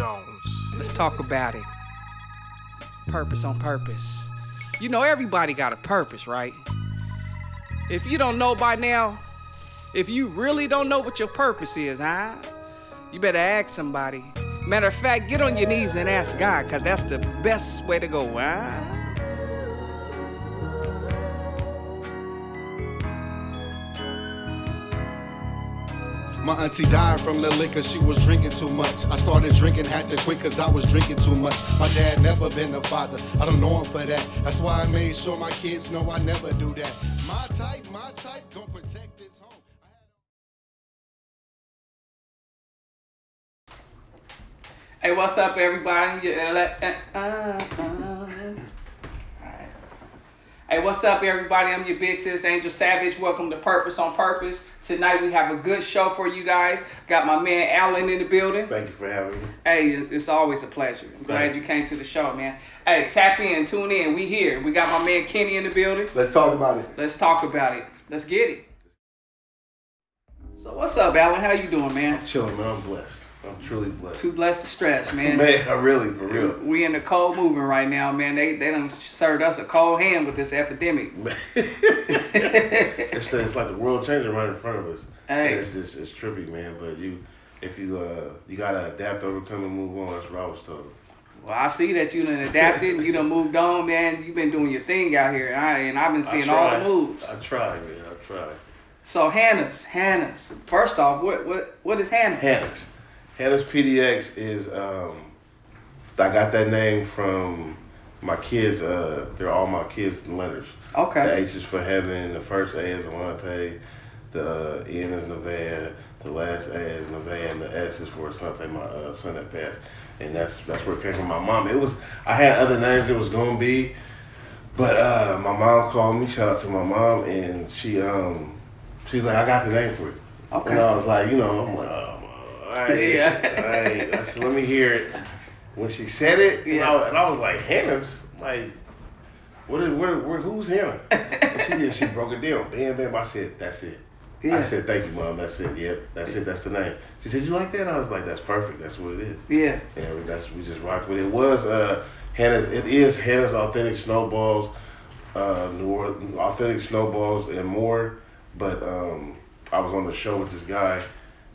Jones. Let's talk about it. Purpose on purpose. You know, everybody got a purpose, right? If you don't know by now, if you really don't know what your purpose is, you better ask somebody. Matter of fact, get on your knees and ask God, because that's the best way to go, My auntie died from the liquor, she was drinking too much. I started drinking, had to quit cause I was drinking too much. My dad never been a father, I don't know him for that. That's why I made sure my kids know I never do that. My type, gon' protect this home. Hey, what's up, everybody? Hey, what's up, everybody? I'm your big sis, Angel Savage. Welcome to Purpose on Purpose. Tonight we have a good show for you guys. Got my man Alan in the building. Thank you for having me. Hey, it's always a pleasure. I'm glad you came to the show, man. Hey, tap in, tune in. We here. We got my man Kenny in the building. Let's talk about it. Let's talk about it. Let's get it. So what's up, Alan? How you doing, man? I'm chilling, man. I'm blessed. I'm truly blessed. Too blessed to stress, man. Man, really, for real. We in the cold moving right now, man. They done served us a cold hand with this epidemic. It's like the world changing right in front of us. Hey. It's trippy, man. But if you gotta adapt, overcome, and move on. That's what I was told. Well, I see that you done adapted and you done moved on, man. You've been doing your thing out here, and I've been seeing all the moves. I tried, man. I tried. So Hannah's. First off, what is Hannah's? Hannah's PDX is I got that name from my kids. They're all my kids' letters. Okay. The H is for heaven. The first A is Avante. The N is Nevaeh. The last A is Nevaeh, and the S is for Asante, my son that passed. And that's where it came from. My mom. I had other names it was gonna be, but my mom called me. Shout out to my mom, and she's like, I got the name for it. Okay. And I was like, I'm like, all right, Yeah. all right. I said, let me hear it. When she said it, and I was like, Hannah's, like, who's Hannah? And she broke it down. Bam. I said, that's it. Yeah. I said, thank you, Mom. That's it. Yep, that's it. That's the name. She said, you like that? I was like, that's perfect. That's what it is. Yeah. And we just rocked with it. It was Hannah's. It is Hannah's Authentic Snowballs, New Orleans Authentic Snowballs and more. But I was on the show with this guy,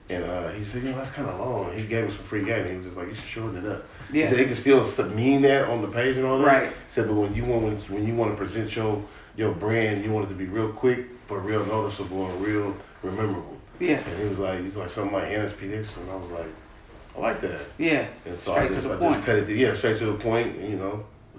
and he said, that's kind of long. He gave me some free game. He was just like, you should shorten it up. Yeah. He said, it can still mean that on the page and all that. Right. He said, but when you want to present your brand, you want it to be real quick, but real noticeable and real rememberable. Yeah. And he was like something like Hannah's PDX, and I was like, I like that. Yeah. And so Straight I just cut it straight to the point. And,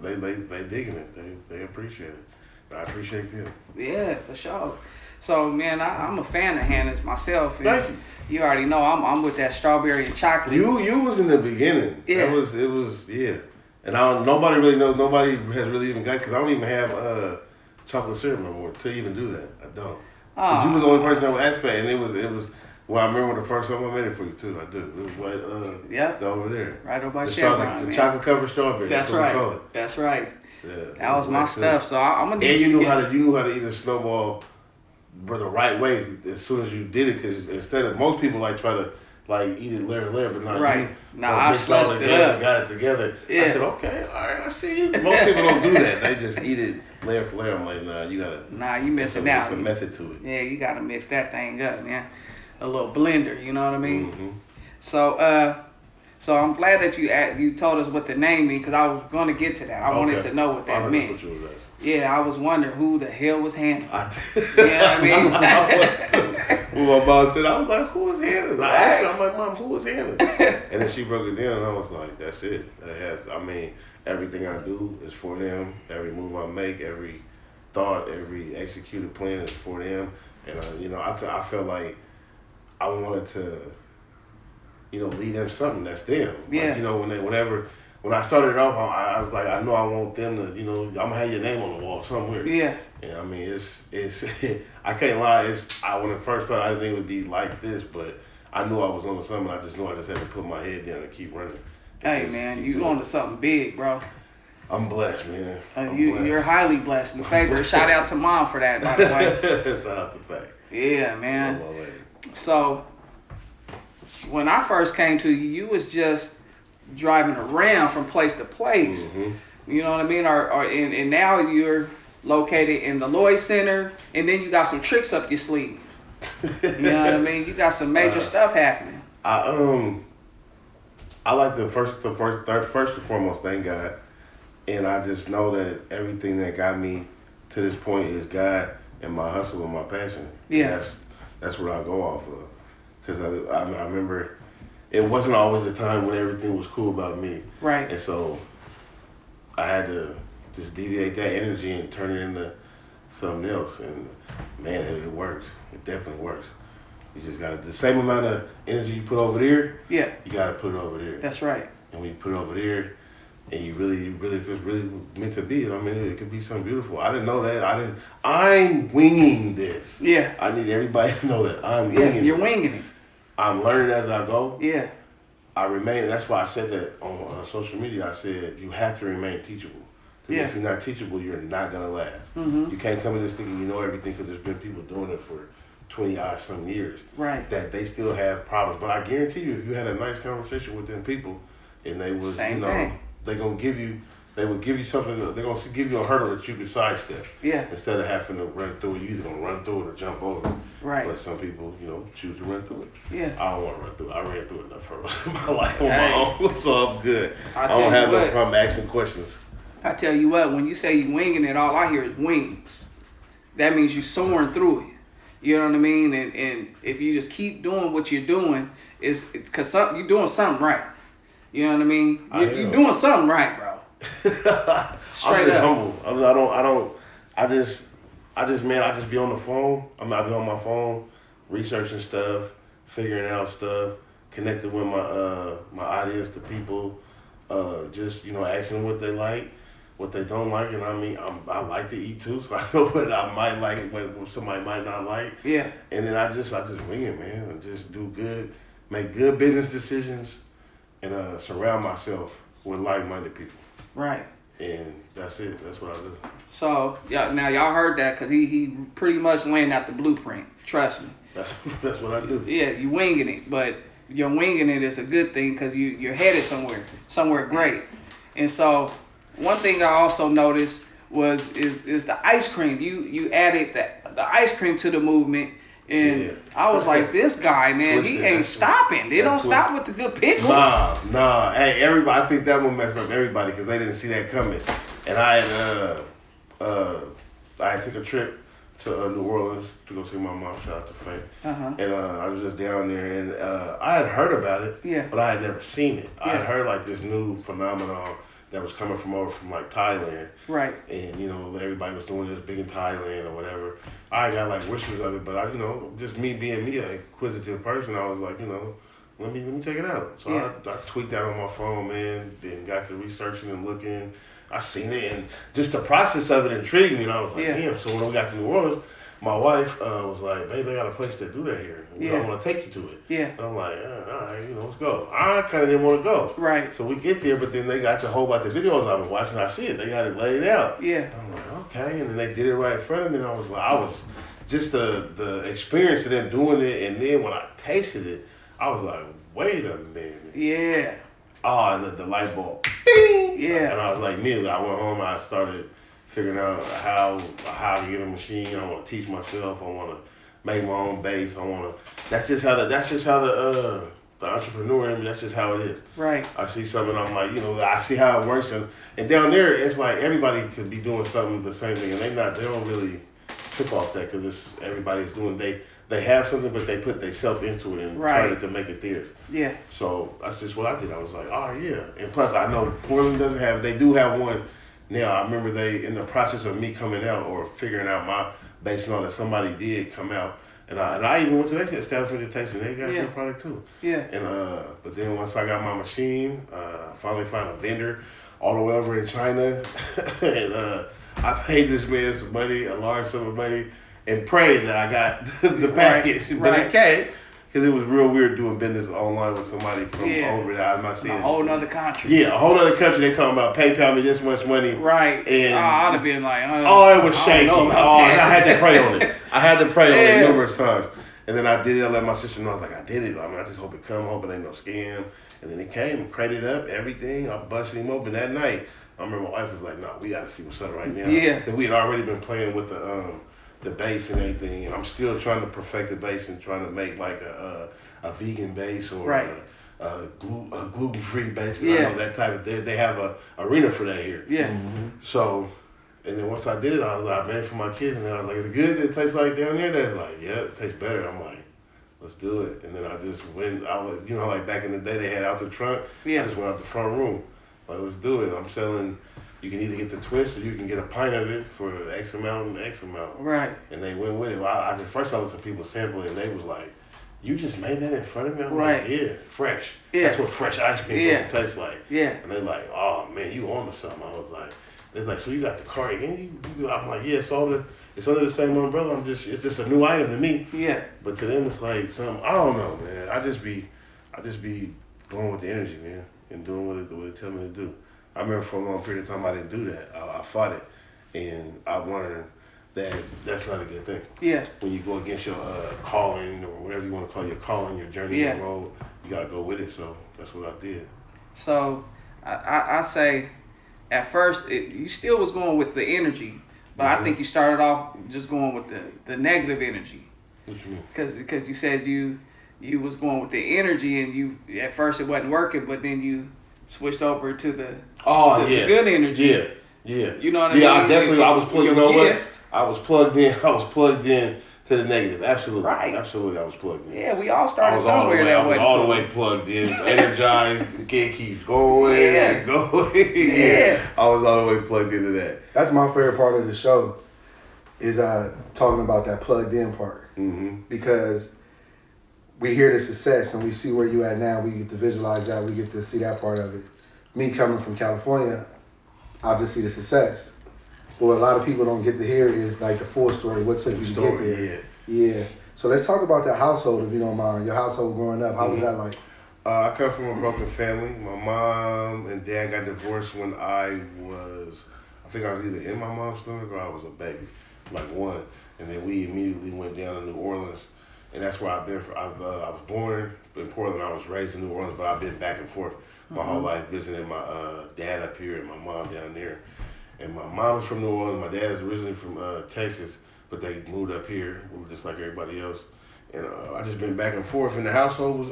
they digging it. They appreciate it. I appreciate them. Yeah, for sure. So, man, I'm a fan of Hannah's myself. Thank you. You already know I'm with that strawberry and chocolate. You was in the beginning. Yeah. It was And nobody really knows. Nobody has really even got, because I don't even have chocolate syrup no more to even do that. I don't. Because you was the only person I would ask for, and it was. Well, I remember the first time I made it for you too. I do. It was right over there. Right over by the Chevron, the chocolate covered strawberry. That's what right. we call it. That's right. Yeah, that was my stuff. So I'm gonna. And you knew how to eat a snowball, the right way as soon as you did it. Because instead of most people try to eat it layer, but not right. You. I slushed it up. Got it together. Yeah. I said, okay, all right, I see you. Most people don't do that. They just eat it layer for layer. I'm like, nah, you gotta. Nah, you missing out. There's a method to it. Yeah, you gotta mix that thing up, man. A little blender, you know what I mean? Mm-hmm. So I'm glad that you told us what the name means, because I was going to get to that. I wanted to know what that meant. That's what you was asking. Yeah, I was wondering who the hell was Hannah. You know what I mean? When my mom said, I was like, who is Hannah? I asked her, I'm like, Mom, who is Hannah? And then she broke it down, and I was like, that's it. Everything I do is for them. Every move I make, every thought, every executed plan is for them. And I felt like I wanted to, lead them something that's them. Yeah. When I started it off, I was like, I know I want them to, I'm gonna have your name on the wall somewhere. Yeah. And I mean, it's I can't lie. When it first started, I didn't think it would be like this, but I knew I was on to something. I just knew I just had to put my head down and keep running. Hey man, you on to something big, bro. I'm blessed, man. You're highly blessed and favored. Shout out to Mom for that, by the way. Shout out to Fact. Yeah, man. So when I first came to you, you was just driving around from place to place. Mm-hmm. You know what I mean? And now you're located in the Lloyd Center, and then you got some tricks up your sleeve. You know what I mean? You got some major stuff happening. I like first and foremost, thank God, and I just know that everything that got me to this point is God and my hustle and my passion. Yeah, that's what I go off of. Because I remember it wasn't always a time when everything was cool about me. Right. And so I had to just deviate that energy and turn it into something else. And man, it works. It definitely works. You just got the same amount of energy you put over there. Yeah. You got to put it over there. That's right. And when you put it over there, and you really, if it's really meant to be, I mean, it could be something beautiful. I didn't know that. I'm winging this. Yeah. I need everybody to know that I'm winging it. You're winging it. I'm learning as I go. Yeah. I remain, and that's why I said that on social media. I said you have to remain teachable. Because if you're not teachable, you're not going to last. Mm-hmm. You can't come in this thinking you know everything, because there's been people doing it for 20-odd some years. Right. That they still have problems. But I guarantee you, if you had a nice conversation with them people, and they was, Same thing. they would give you something, they're going to give you a hurdle that you can sidestep. Yeah. Instead of having to run through it, you're either going to run through it or jump over it. Right. But some people, choose to run through it. Yeah. I don't want to run through it. I ran through enough hurdles in my life on my own, so I'm good. I tell don't you have no what. problem asking questions. I tell you what, when you say you winging it, all I hear is wings. That means you soaring through it. You know what I mean? And if you just keep doing what you're doing, it's because you're doing something right. You know what I mean? You're doing something right, bro. I'm just humble. I just be on the phone. I be on my phone, researching stuff, figuring out stuff, connecting with my audience, the people, just asking them what they like, what they don't like, and I like to eat too, so I know what I might like, what somebody might not like. Yeah. And then I just wing it, man, and just do good, make good business decisions, and surround myself with like-minded people. Right. And that's it. That's what I do. So now y'all heard that, because he pretty much laying out the blueprint. Trust me. That's what I do. Yeah, you winging it, but you're winging it is a good thing, because you're headed somewhere great. And so one thing I also noticed is the ice cream. You added the ice cream to the movement. And I was like, this guy, man, he ain't stopping. They don't stop with the good pickles. Nah. Hey, everybody, I think that one messed up everybody, because they didn't see that coming. And I had took a trip to New Orleans to go see my mom. Shout out to Faye. Uh-huh. And I was just down there, and I had heard about it, but I had never seen it. I had heard like this new phenomenon that was coming from like Thailand. Right. And everybody was doing this big in Thailand or whatever. I got like whispers of it, but I just me being me, an inquisitive person, I was like, let me check it out. So I tweaked that on my phone, man, then got to researching and looking. I seen it, and just the process of it intrigued me, and I was like, damn. So when we got to New Orleans, my wife was like, babe, they got a place to do that here. I want to take you to it. Yeah. And I'm like, all right, let's go. I kind of didn't want to go. Right. So we get there, but then they got the whole, like the videos I've been watching, I see it. They got it laid out. Yeah. And I'm like, okay. And then they did it right in front of me, and I was just the experience of them doing it, and then when I tasted it, I was like, wait a minute. Yeah. Oh, and the light bulb. Bing! Yeah. And I was like, immediately, I went home, I started figuring out how to get a machine. I want to teach myself. I want to make my own bass. That's just how the entrepreneur in me, that's just how it is. Right. I see something, I'm like, I see how it works, and down there it's like everybody could be doing something the same thing, and they don't really trip off that, because everybody's doing, they have something, but they put themselves into it and turn it to make it theirs. Yeah. So that's just what I did. I was like, oh yeah. And plus I know Portland they do have one now. I remember they, in the process of me coming out or figuring out based on that somebody did come out, and I even went to that establishment to taste it. They got a good product too. Yeah. And but then once I got my machine, I finally found a vendor all the way over in China, and I paid this man some money, a large sum of money, and prayed that I got the package. But it came. Because it was real weird doing business online with somebody from over there. I'm not seeing a whole nother country. Yeah, a whole other country. They talking about PayPal me this much money. Right. And I'd have been like, it was shaky. I had to pray on it. I had to pray on it numerous times. And then I did it. I let my sister know. I was like, I did it. I just hope it come. I hope it ain't no scam. And then it came, crated up, everything. I busted him open that night. I remember my wife was like, "No, we got to see what's up right now." Yeah. Because we had already been playing with the bass and everything, and I'm still trying to perfect the bass and trying to make like a vegan bass or Right. a gluten-free bass. 'Cause I Yeah. know that type of they have a arena for that here. Yeah. So, and then once I did it, I was like, I made it for my kids, and then I was like, "Is it good? Did it taste like down there?" They're like, "Yeah, it tastes better." I'm like, "Let's do it." And then I just went. I was, you know, like back in the day, they had out the trunk. Yeah. I just went out the front room. Like, let's do it. I'm selling. You can either get the twist or you can get a pint of it for X amount and X amount. Right. And they went with it. Well, at first I listened to people sample it, and they was like, "You just made that in front of me?" I'm Right. like, "Yeah, fresh. Yeah. That's what fresh ice cream Yeah. supposed to taste like." Yeah. And they like, "Oh man, you on to something." I was like, "They're like, so you got the car again?" You do? I'm like, "Yeah, it's under the same umbrella. It's just a new item to me." Yeah. But to them, it's like something. I don't know, man. I just be going with the energy, man, and doing what it tell me to do. I remember for a long period of time I didn't do that. I fought it, and I've learned that that's not a good thing. Yeah. When you go against your calling or whatever you want to call your calling, your journey, Yeah. your road, you gotta go with it. So that's what I did. So I say at first you still was going with the energy, but I think you started off just going with the negative energy. What you mean? Because you said you was going with the energy and you at first it wasn't working, but then you switched over to the the good energy. Yeah. You know what I mean? Yeah, I was plugged. You know what? gift. I was plugged in to the negative. Absolutely. Right. Absolutely, I was plugged in. Yeah, we all started somewhere that I was way. all the way plugged in, energized. The kid keeps going and going. Yeah. I was all the way plugged into that. That's my favorite part of the show, is talking about that plugged in part. Mm-hmm. Because we hear the success and we see where you at now. We get to visualize that. We get to see that part of it. Me coming from California, I'll just see the success. But what a lot of people don't get to hear is like the full story. What took you to get there? Yeah. So let's talk about that household, if you don't mind. Your household growing up. How was that like? I come from a broken family. My mom and dad got divorced when I think I was either in my mom's stomach or I was a baby, like one. And then we immediately went down to New Orleans. And that's where I've been. I was born in Portland. I was raised in New Orleans, but I've been back and forth my whole life, visiting my dad up here and my mom down there. And my mom is from New Orleans. My dad is originally from Texas, but they moved up here just like everybody else. And I just been back and forth. And the household was,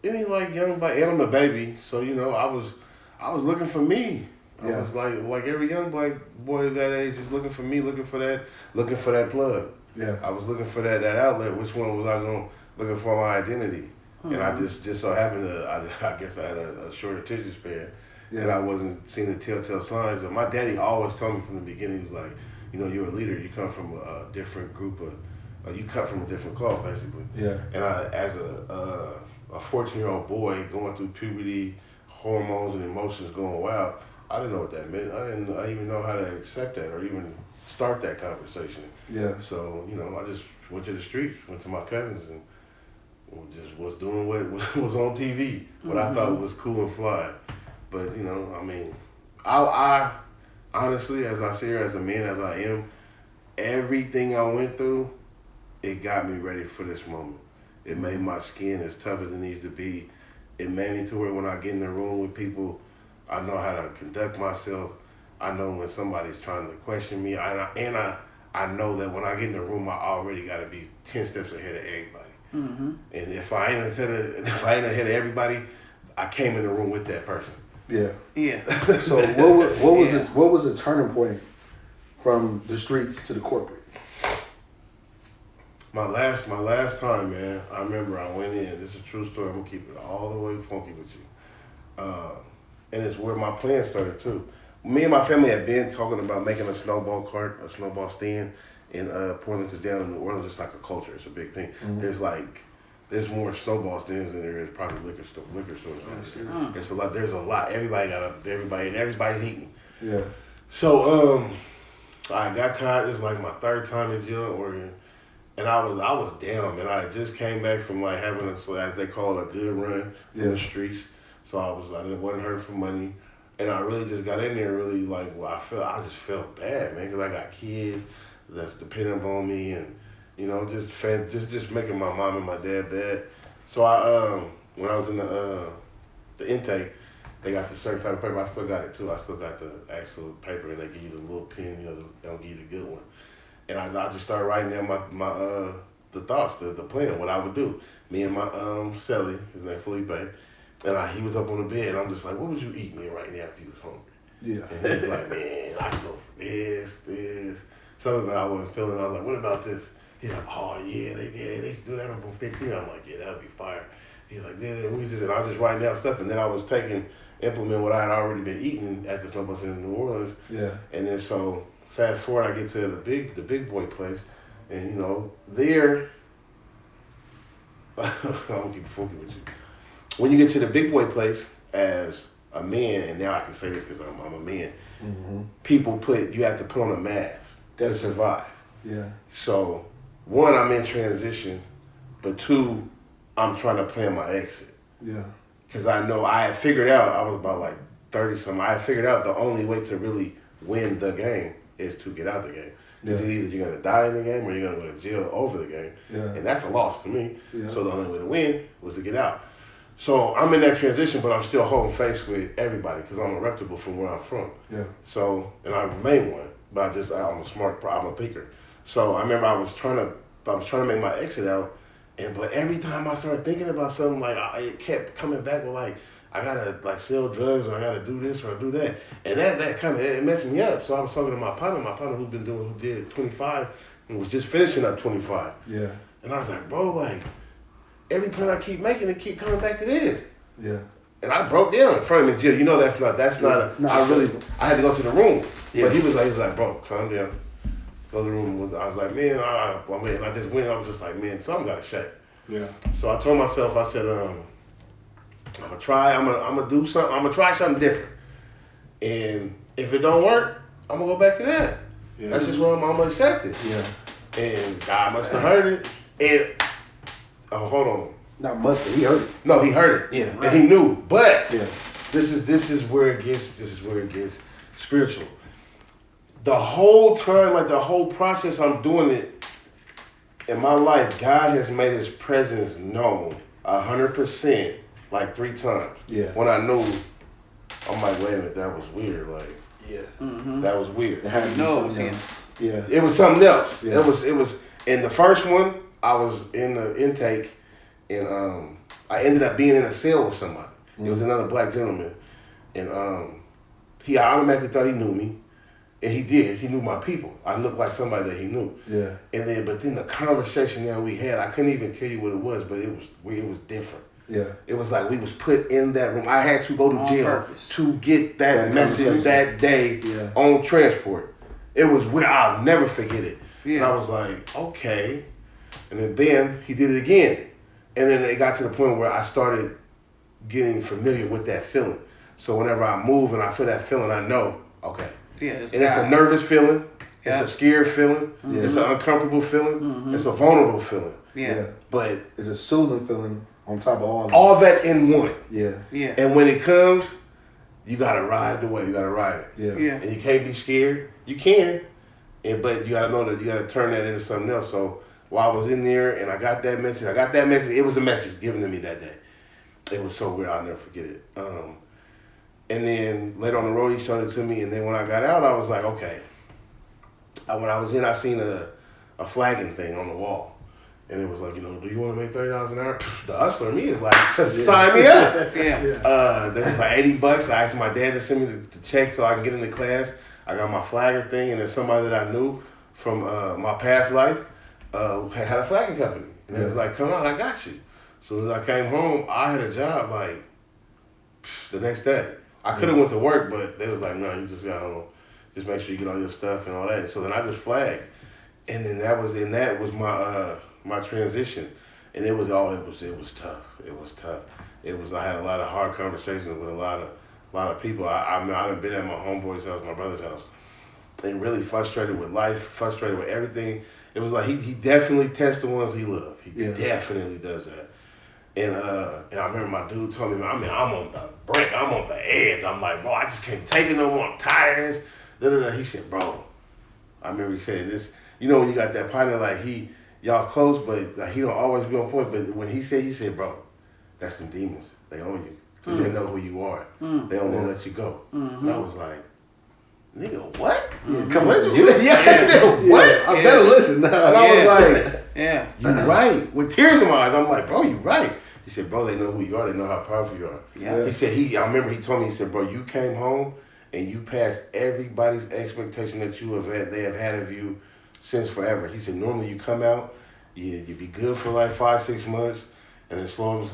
any like young black, and I'm the baby, so you know I was looking for me. I was like every young black boy of that age, just looking for me, looking for that plug. Yeah. I was looking for that outlet. Which one was I looking for my identity? Mm-hmm. And I just so happened to, I guess I had a short attention span, and I wasn't seeing the telltale signs. And my daddy always told me from the beginning, he was like, you know, you're a leader. You come from a different group of, you cut from a different cloth, basically. Yeah. And I, as a 14-year-old boy going through puberty, hormones and emotions going wild, I didn't know what that meant. I didn't even know how to accept that or even start that conversation. Yeah. So, you know, I just went to the streets, went to my cousins, and just was doing what was on TV, what I thought was cool and fly. But, you know, I mean, I honestly, as I sit here as a man, as I am, everything I went through, it got me ready for this moment. It made my skin as tough as it needs to be. It made me to where when I get in the room with people, I know how to conduct myself. I know when somebody's trying to question me. I know that when I get in the room, I already got to be 10 steps ahead of everybody. Mm-hmm. And if I ain't ahead of everybody, I came in the room with that person. Yeah. Yeah. So what was the turning point from the streets to the corporate? My last time, man, I remember I went in. This is a true story. I'm gonna keep it all the way funky with you. And it's where my plan started too. Me and my family had been talking about making a snowball cart, a snowball stand in Portland, because down in New Orleans it's like a culture. It's a big thing. Mm-hmm. There's more snowball stands than there is probably liquor stores. It's a lot. There's a lot. Everybody's eating. Yeah. So I got caught. It's like my third time in jail in Oregon. And I was down, man. I just came back from like having as they call it, a good run in the streets. So I wasn't hurting for money, and I really just got in there really like I just felt bad, man, because I got kids that's dependent on me, and you know just making my mom and my dad bad. So I when I was in the intake, they got the certain type of paper. I still got it too. I still got the actual paper, and they give you the little pen. They don't give you the good one. And I just started writing down my the thoughts, the plan, what I would do. Me and my celly, his name Felipe, and he was up on the bed, and I'm just like, what would you eat, man, right now if you was hungry? Yeah. And he was like, man, I can go for this. Some of it I wasn't feeling. I was like, what about this? He's like, oh yeah, they used to do that up on 15. I'm like, yeah, that would be fire. He's like, yeah, and I was just writing down stuff, and then I was implement what I had already been eating at the Snowball Center in New Orleans. Yeah. And then so fast forward, I get to the big boy place, and there, I'm gonna keep it funky with you. When you get to the big boy place as a man, and now I can say this because I'm a man, you have to put on a mask to survive. Yeah. So, one, I'm in transition, but two, I'm trying to plan my exit. Yeah. Because I know I had figured out, I was about like 30 something, I had figured out the only way to really win the game is to get out the game. Because either you're going to die in the game or you're going to go to jail over the game. Yeah. And that's a loss to me. Yeah. So the only way to win was to get out. So I'm in that transition, but I'm still holding face with everybody because I'm a reputable from where I'm from. Yeah. So, and I remain one, but I'm a thinker. So I remember I was trying to make my exit out, but every time I started thinking about something, like it kept coming back with like, I gotta like sell drugs or I gotta do this or I do that, and that kind of it messed me up. So I was talking to my partner who did 25 and was just finishing up 25. Yeah. And I was like, bro, like every plan I keep making, it keep coming back to this. Yeah. And I broke down in front of him, Jill. That's not I had to go to the room. Yeah. But he was like, bro, calm down. Go to the room. I was like, man, I just went. I was just like, man, something got to shake. Yeah. So I told myself, I said, I'm gonna try. I'm gonna do something. I'm gonna try something different. And if it don't work, I'm gonna go back to that. Yeah. That's just what I'm gonna accept it. Yeah. And God must have heard it. And hold on. Not must have. He heard it. No, he heard it. Yeah. Right. And he knew. But yeah. This is where it gets spiritual. The whole time, like the whole process I'm doing it in my life, God has made his presence known 100%, like 3 times. Yeah. When I knew, I'm like, wait a minute, that was weird. Like, yeah. That was weird. It had to be something else. Yeah. It was something else. Yeah. It was in the first one, I was in the intake and I ended up being in a cell with somebody. It was another black gentleman. And he automatically thought he knew me. And he did. He knew my people. I looked like somebody that he knew. Yeah. But then the conversation that we had, I couldn't even tell you what it was, but it was different. Yeah. It was like we was put in that room. I had to go to jail to get that message that day on transport. It was weird. I'll never forget it. Yeah. And I was like, okay. And then Ben, he did it again. And then it got to the point where I started getting familiar with that feeling. So whenever I move and I feel that feeling, I know, okay. Yeah, it's a nervous feeling. Yeah. It's a scared feeling. Mm-hmm. It's an uncomfortable feeling. Mm-hmm. It's a vulnerable feeling. Yeah. But it's a soothing feeling on top of all that in one. Yeah. Yeah. And when it comes, you gotta ride the wave. You gotta ride it. Yeah. Yeah. And you can't be scared. You can, but you gotta know that you gotta turn that into something else. So while I was in there and I got that message, it was a message given to me that day. It was so weird, I'll never forget it. And then later on the road, he showed it to me. And then when I got out, I was like, okay. When I was in, I seen a flagging thing on the wall. And it was like, do you want to make $30 an hour? The hustler in me is like, just sign me up. Yeah. That was like $80. I asked my dad to send me the check so I can get into class. I got my flagger thing. And then somebody that I knew from my past life had a flagging company. And it was like, come on, I got you. So as I came home, I had a job like the next day. I could have went to work, but they was like, no, you just got home. Just make sure you get all your stuff and all that. So then I just flagged. And then that was my transition. And it was tough. It was tough. I had a lot of hard conversations with a lot of people. I've been at my homeboy's house, my brother's house, and really frustrated with life, frustrated with everything. It was like he definitely tests the ones he loves. He definitely does that. And I remember my dude told me, I'm on the brink, I'm on the edge. I'm like, bro, I just can't take it no more. I'm tired of this. He said, bro, I remember he said this. When you got that partner, like y'all close, but like, he don't always be on point. But when he said, bro, that's some demons. They own you. Because they know who you are. They don't want to let you go. And I was like, nigga, what? Come on. Yeah. I said, what? I better listen now. And I was like, Yeah. you right. With tears in my eyes, I'm like, bro, you right. He said, bro, they know who you are. They know how powerful you are. Yeah. He said, I remember he told me, he said, bro, you came home and you passed everybody's expectation that they have had of you since forever. He said, normally you come out, you be good for like 5-6 months, and then slowly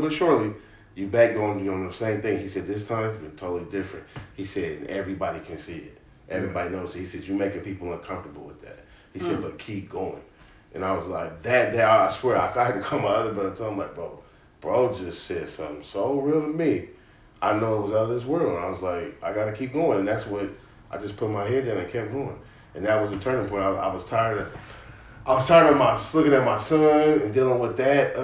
but surely, you back on the same thing. He said, this time it's been totally different. He said, and everybody can see it. Everybody knows it. He said, you're making people uncomfortable with that. He said, but keep going. And I was like, that I swear, I had to call my other brother and tell him, like, bro just said something so real to me. I know it was out of this world. And I was like, I got to keep going. And that's what, I just put my head down and kept going. And that was a turning point. I was tired of looking at my son and dealing with that,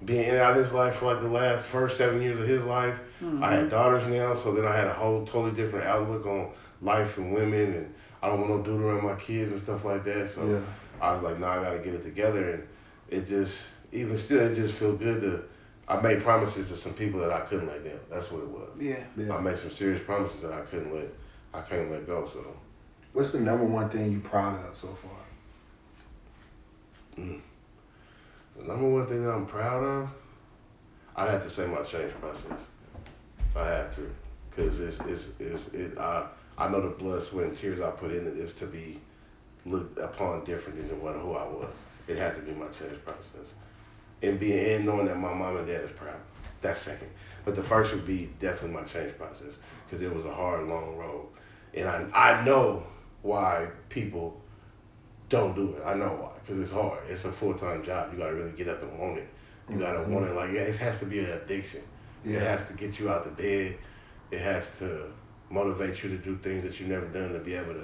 being in and out of his life for like the first 7 years of his life. I had daughters now, so then I had a whole totally different outlook on life and women, and I don't want no dude around my kids and stuff like that. So I was like, I gotta get it together, and it just, even still, it just feel good to, I made promises to some people that I couldn't let down. That's what it was. Yeah. I made some serious promises that I can't let go, so. What's the number one thing you proud of so far? The number one thing that I'm proud of, I'd have to say my change process. I'd have to, because I know the blood, sweat, and tears I put in it is to be looked upon different than who I was. It had to be my change process, and knowing that my mom and dad is proud. That's second, but the first would be definitely my change process, because it was a hard, long road, and I know why people don't do it. I know why, because it's hard. It's a full-time job. You got to really get up and want it. You got to want it. Like, it has to be an addiction. It has to get you out the bed. It has to motivate you to do things that you've never done, to be able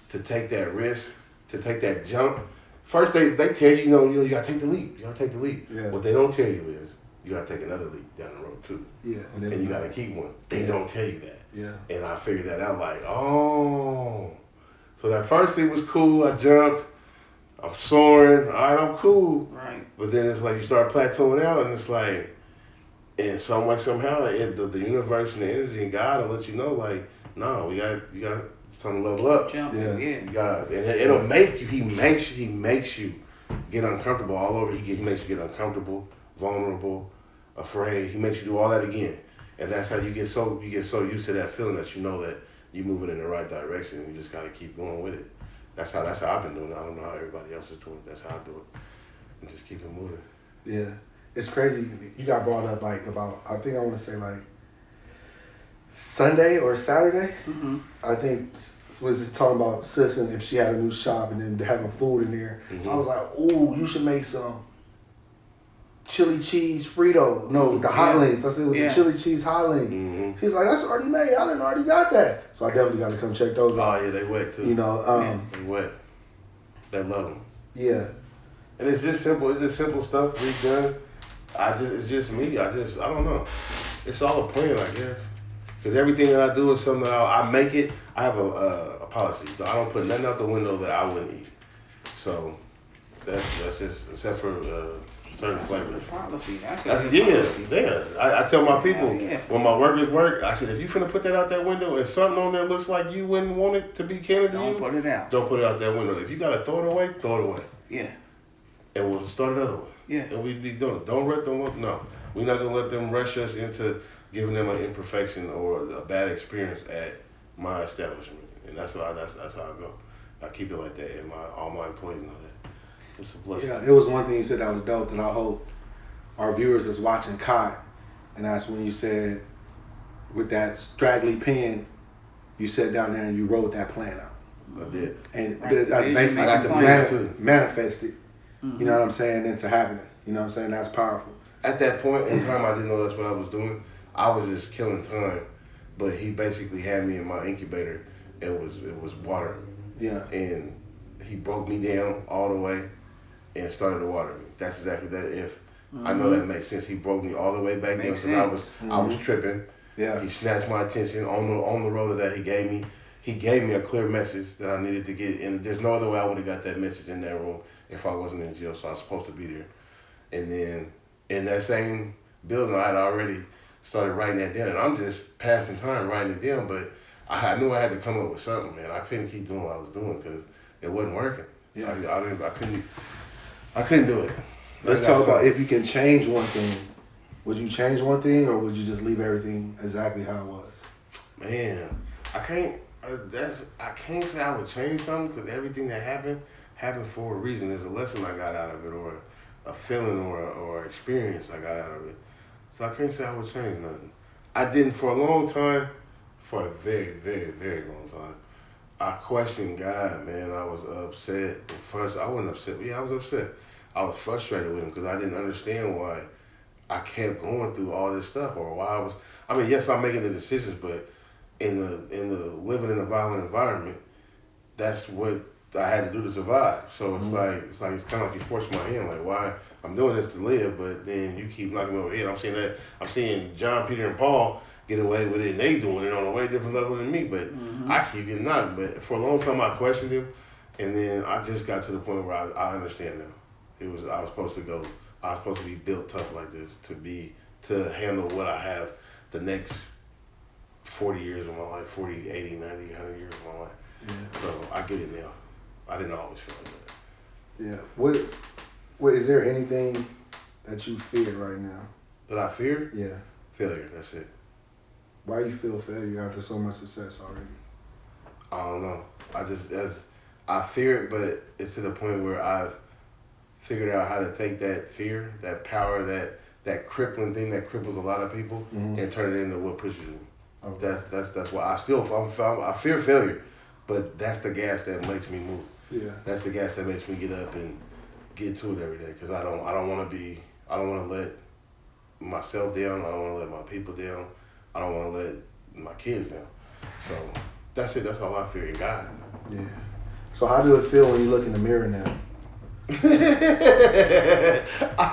to take that risk, to take that jump. First, they tell you, you got to take the leap. You got to take the leap. Yeah. What they don't tell you is you got to take another leap down the road, too. Yeah. And you got to keep one. They don't tell you that. Yeah. And I figured that out like, oh. So that first thing was cool. I jumped. I'm soaring. All right, I'm cool. Right. But then it's like you start plateauing out, and it's like, in some way, somehow, the universe and the energy and God will let you know, like, no, you got time to level up. Jumping, yeah. You got, and it'll make you. He makes you get uncomfortable all over. He makes you get uncomfortable, vulnerable, afraid. He makes you do all that again, and that's how you get so used to that feeling that you know that you're moving in the right direction, and you just gotta keep going with it. That's how I've been doing it. I don't know how everybody else is doing it. That's how I do it, and just keep it moving. Yeah. It's crazy. You got brought up like about, I think I want to say like Sunday or Saturday. Mm-hmm. I think was talking about sis and if she had a new shop and then having food in there. Mm-hmm. I was like, ooh, you should make some chili cheese Frito. No, the hot links. I said with the chili cheese hot links. Mm-hmm. She's like, that's already made. I didn't already got that. So I definitely got to come check those out. Oh yeah, they wet too. You know, they wet. They love them. Yeah. And it's just simple. It's just simple stuff redone. It's just me. I don't know. It's all a plan, I guess. Because everything that I do is something that I make it. I have a policy. So I don't put nothing out the window that I wouldn't eat. So that's just, except for certain flavors. Policy. That's yeah. I tell my people when my workers work, I said, if you finna put that out that window and something on there looks like you wouldn't want it to be candid to you, Don't put it out. Don't put it out that window. If you gotta throw it away, throw it away. Yeah. And we'll start another one. Yeah. And we be doing it. Don't let them. No, we're not gonna let them rush us into giving them an imperfection or a bad experience at my establishment. And that's how I go. I keep it like that, and all my employees know that. It's a blessing. Yeah, it was one thing you said that was dope that I hope our viewers that's watching caught, and that's when you said with that straggly pen, you sat down there and you wrote that plan out. I did. And Right. that's basically I got the plan too. Manifested. Mm-hmm. You know what I'm saying? Into happening. You know what I'm saying? That's powerful. At that point in time, I didn't know that's what I was doing. I was just killing time, but he basically had me in my incubator. It was water, Yeah. and he broke me down all the way and started to water me. That's exactly that. If I know that makes sense. He broke me all the way back down because I was tripping. Yeah. He snatched my attention on the road that he gave me. He gave me a clear message that I needed to get, and there's no other way I would have got that message in that room if I wasn't in jail, so I was supposed to be there. And then in that same building, I had already started writing that down, and I'm just passing time writing it down, but I knew I had to come up with something, man. I couldn't keep doing what I was doing because it wasn't working. Yeah. I couldn't do it. Let's talk about if you can change one thing. Would you change one thing, or would you just leave everything exactly how it was? Man, I can't say I would change something because everything that happened for a reason. There's a lesson I got out of it, or a feeling, or experience I got out of it. So I can't say I would change nothing. I didn't for a long time, for a very, very, very long time. I questioned God, man. I was upset. At first, I wasn't upset, but yeah, I was upset. I was frustrated with him because I didn't understand why I kept going through all this stuff, or why yes, I'm making the decisions, but in the living in a violent environment, that's what I had to do to survive. So it's it's kind of like you force my hand, like why I'm doing this to live, but then you keep knocking me over the head. I'm seeing John, Peter, and Paul get away with it, and they doing it on a way different level than me, but I keep getting knocked. But for a long time, I questioned him, and then I just got to the point where I understand now. I was supposed to be built tough like this to handle what I have the next 40 years of my life, 40, 80, 90, 100 years of my life. Yeah. So I get it now. I didn't always feel like that. Yeah. What is there anything that you fear right now? That I fear? Yeah. Failure, that's it. Why you feel failure after so much success already? I don't know. I fear it, but it's to the point where I've figured out how to take that fear, that power, that crippling thing that cripples a lot of people, and turn it into what pushes me. Okay. That's why I fear failure, but that's the gas that makes me move. Yeah. That's the gas that makes me get up and get to it every day, because I don't want to let myself down. I don't want to let my people down. I don't want to let my kids down. So that's it. That's all I fear in God. Yeah. So how do it feel when you look in the mirror now? I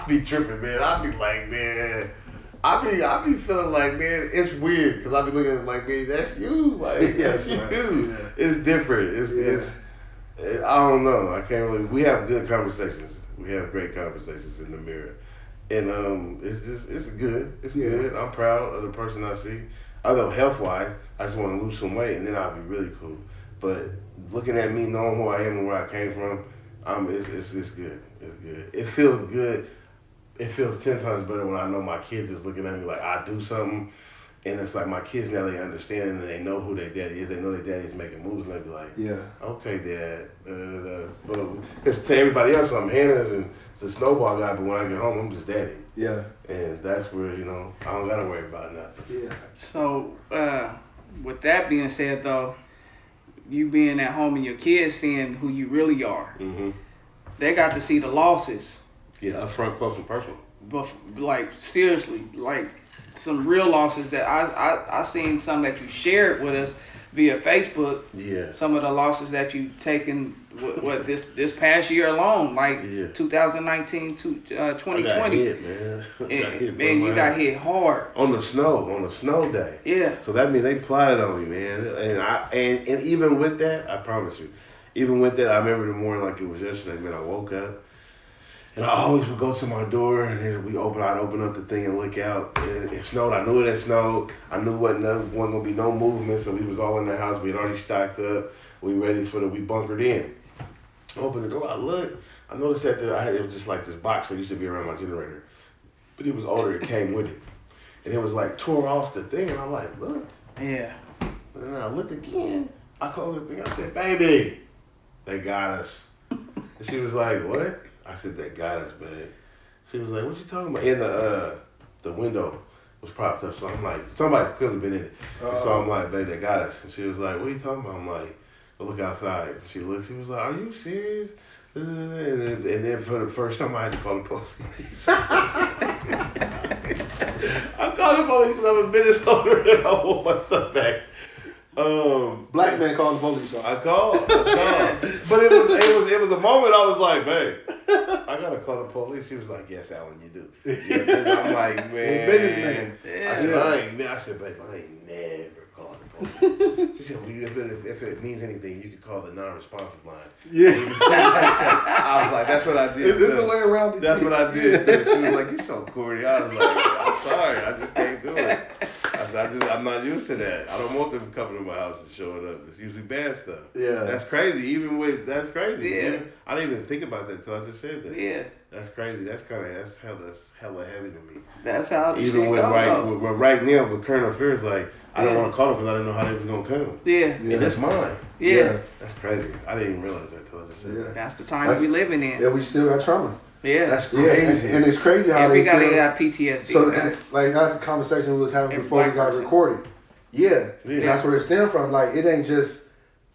be tripping, man. I be like, man. I be feeling like, man, it's weird because I be looking at it like, man, that's you. Like, that's you. Yeah. It's different. It's I don't know. I can't really. We have good conversations. We have great conversations in the mirror, and it's good. It's good. I'm proud of the person I see. Although health wise, I just want to lose some weight, and then I'll be really cool. But looking at me, knowing who I am and where I came from, it's good. It's good. It feels good. It feels 10 times better when I know my kids is looking at me like I do something, and it's like my kids now, they understand and they know who their daddy is. They know their daddy's making moves, and they be like, yeah, okay, Dad. Because to everybody else, I'm Hannah's and the snowball guy, but when I get home, I'm just daddy. Yeah. And that's where, I don't got to worry about nothing. Yeah. So, with that being said, though, you being at home and your kids seeing who you really are, they got to see the losses. Yeah, up front, close and personal. But seriously, some real losses that I seen some that you shared with us via Facebook. Yeah. Some of the losses that you've taken this past year alone, 2019 to 2020. I got hit, man. Man, you got hit hard. On the snow day. Yeah. So that means they plotted on me, man. And even with that, I promise you, even with that, I remember the morning like it was yesterday, man. I woke up. And I always would go to my door, and I'd open up the thing and look out. And it snowed. I knew it had snowed. I knew wasn't going to be no movement, so we was all in the house. We had already stocked up. We bunkered in. I opened the door. I looked. I noticed that it was just like this box that used to be around my generator. But it was older. It came with it. And it was tore off the thing. And I'm like, look. Yeah. And then I looked again. I called the thing. I said, baby, they got us. And she was like, what? I said, they got us, babe. She was like, what you talking about? And the window was propped up. So I'm like, somebody clearly been in it. And so I'm like, babe, they got us. And she was like, what are you talking about? I'm like, well, look outside. And she looked. She was like, are you serious? And then for the first time, I had to call the police. I called the police because I'm a business owner and I want my stuff back. Black man called the police. I called. But it was a moment I was like, babe, I gotta call the police. She was like, yes, Alan, you do. Yeah, I'm like, man. Businessman. I said, babe, I ain't never called the police. She said, well, if it means anything, you can call the non-responsive line. Yeah. I was like, that's what I did. There's a way around it. That's what I did. She was like, you so corny. I was like, I'm sorry, I just can't do it. I'm not used to that. I don't want them coming to my house and showing up. It's usually bad stuff. Yeah. That's crazy. That's crazy. Yeah. I didn't even think about that until I just said that. Yeah. That's crazy. That's hella heavy to me. That's how the Even shit with go. right now with current affairs, like I don't want to call them because I didn't know how they was gonna come. Yeah. And that's mine. Yeah. That's crazy. I didn't even realize that until I just said that. That's the times we living in. Yeah, we still got trauma. Yeah. That's crazy. And it's crazy how they Everybody feel. got PTSD. So, and, like, that's a conversation we was having Every before we black got person. recorded. Yeah. And that's where it stemmed from. Like, it ain't just,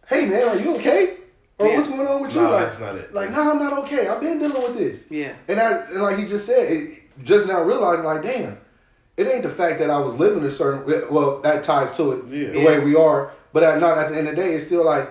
hey, man, are you okay? Or what's going on with you? No, like, that's not it. Like, no, I'm not okay. I've been dealing with this. Yeah. And like he just said, just now realizing, like, damn, it ain't the fact that I was living a certain, well, that ties to it, the way we are. But not at the end of the day, it's still like,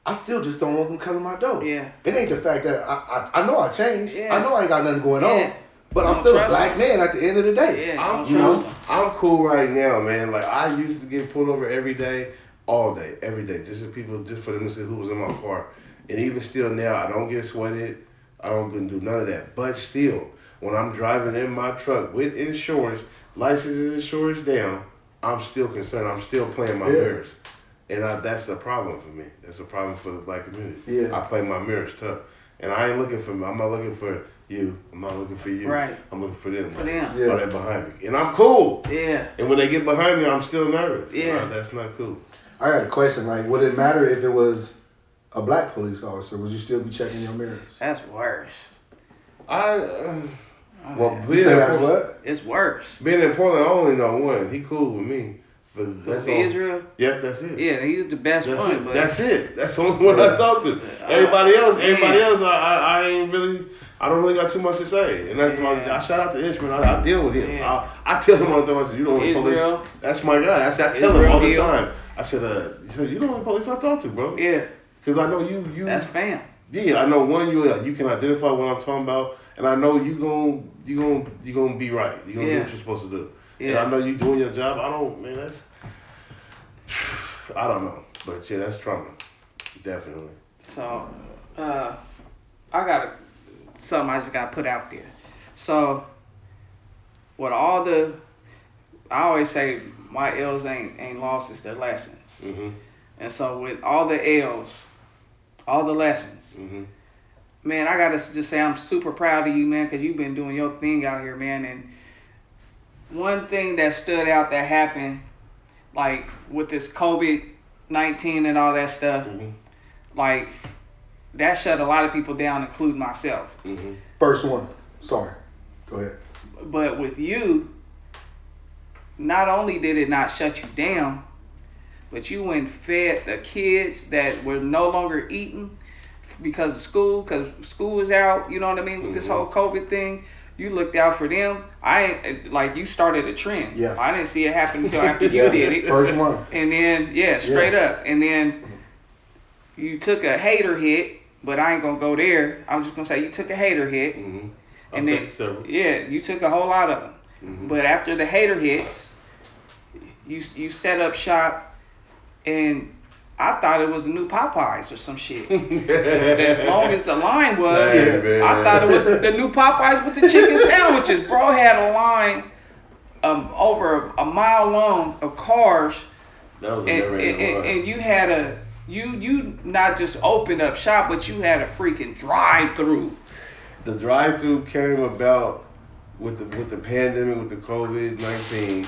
I still just don't want them coming my door. Yeah. It ain't the fact that I know I changed. Yeah. I know I ain't got nothing going on. But I'm Don't still a trust black man at the end of the day. Yeah. I'm cool right now, man. Like I used to get pulled over every day, all day, every day, just for them to see who was in my car. And even still now, I don't get sweated. I don't do none of that. But still, when I'm driving in my truck with insurance, license and insurance down, I'm still concerned. I'm still playing my mirrors. And that's a problem for me. That's a problem for the black community. Yeah. I play my mirrors tough. And I ain't looking for me. I'm not looking for you. I'm not looking for you. Right. I'm looking for them. For them. Yeah. They're behind me. And I'm cool. Yeah. And when they get behind me, I'm still nervous. Yeah. Nah, that's not cool. I got a question. Like, would it matter if it was a black police officer? Would you still be checking your mirrors? That's worse. Well, you say that's what? It's worse. Being in Portland, I only know one. He cool with me. But that's all. Israel? Yep, that's it. Yeah, he's the best That's one. it. But That's it. That's the only one I talk to. Everybody else, I ain't really. I don't really got too much to say, and that's I shout out to Ishmael. I deal with him. Yeah. I tell him all the time. I said, "You don't want the Israel. police." That's my guy. I tell him Israel all the Hill. time. I said, "He said you don't want the police I talk to, bro." Yeah. Because I know you. That's fam. Yeah, I know one. You can identify what I'm talking about, and I know you gonna be right. You gonna do what you're supposed to do. Yeah. And I know you doing your job. I don't know, but yeah, that's trauma, definitely. So, I got something I just got to put out there. So, with all I always say my L's ain't losses, they're lessons. Mhm. And so with all the L's, all the lessons, Mhm. man, I got to just say I'm super proud of you, man, because you've been doing your thing out here, man. And one thing that stood out that happened, like with this COVID-19 and all that stuff, like that shut a lot of people down, including myself. Mhm. First one. Sorry. Go ahead. But with you, not only did it not shut you down, but you went fed the kids that were no longer eating because school is out, you know what I mean, with this whole COVID thing. You looked out for them. You started a trend. Yeah. I didn't see it happen until after you did it. First one. And then, straight up. And then you took a hater hit, but I ain't going to go there. I'm just going to say you took a hater hit. Mhm. And then, you took a whole lot of them. Mhm. But after the hater hits, you set up shop, and I thought it was a new Popeyes or some shit. As long as the line was, Hey, I thought it was the new Popeyes with the chicken sandwiches. Bro had a line over a mile long of cars, That was a never-ending line. and you had you not just opened up shop, but you had a freaking drive-through. The drive-through came about with the pandemic, with the COVID-19.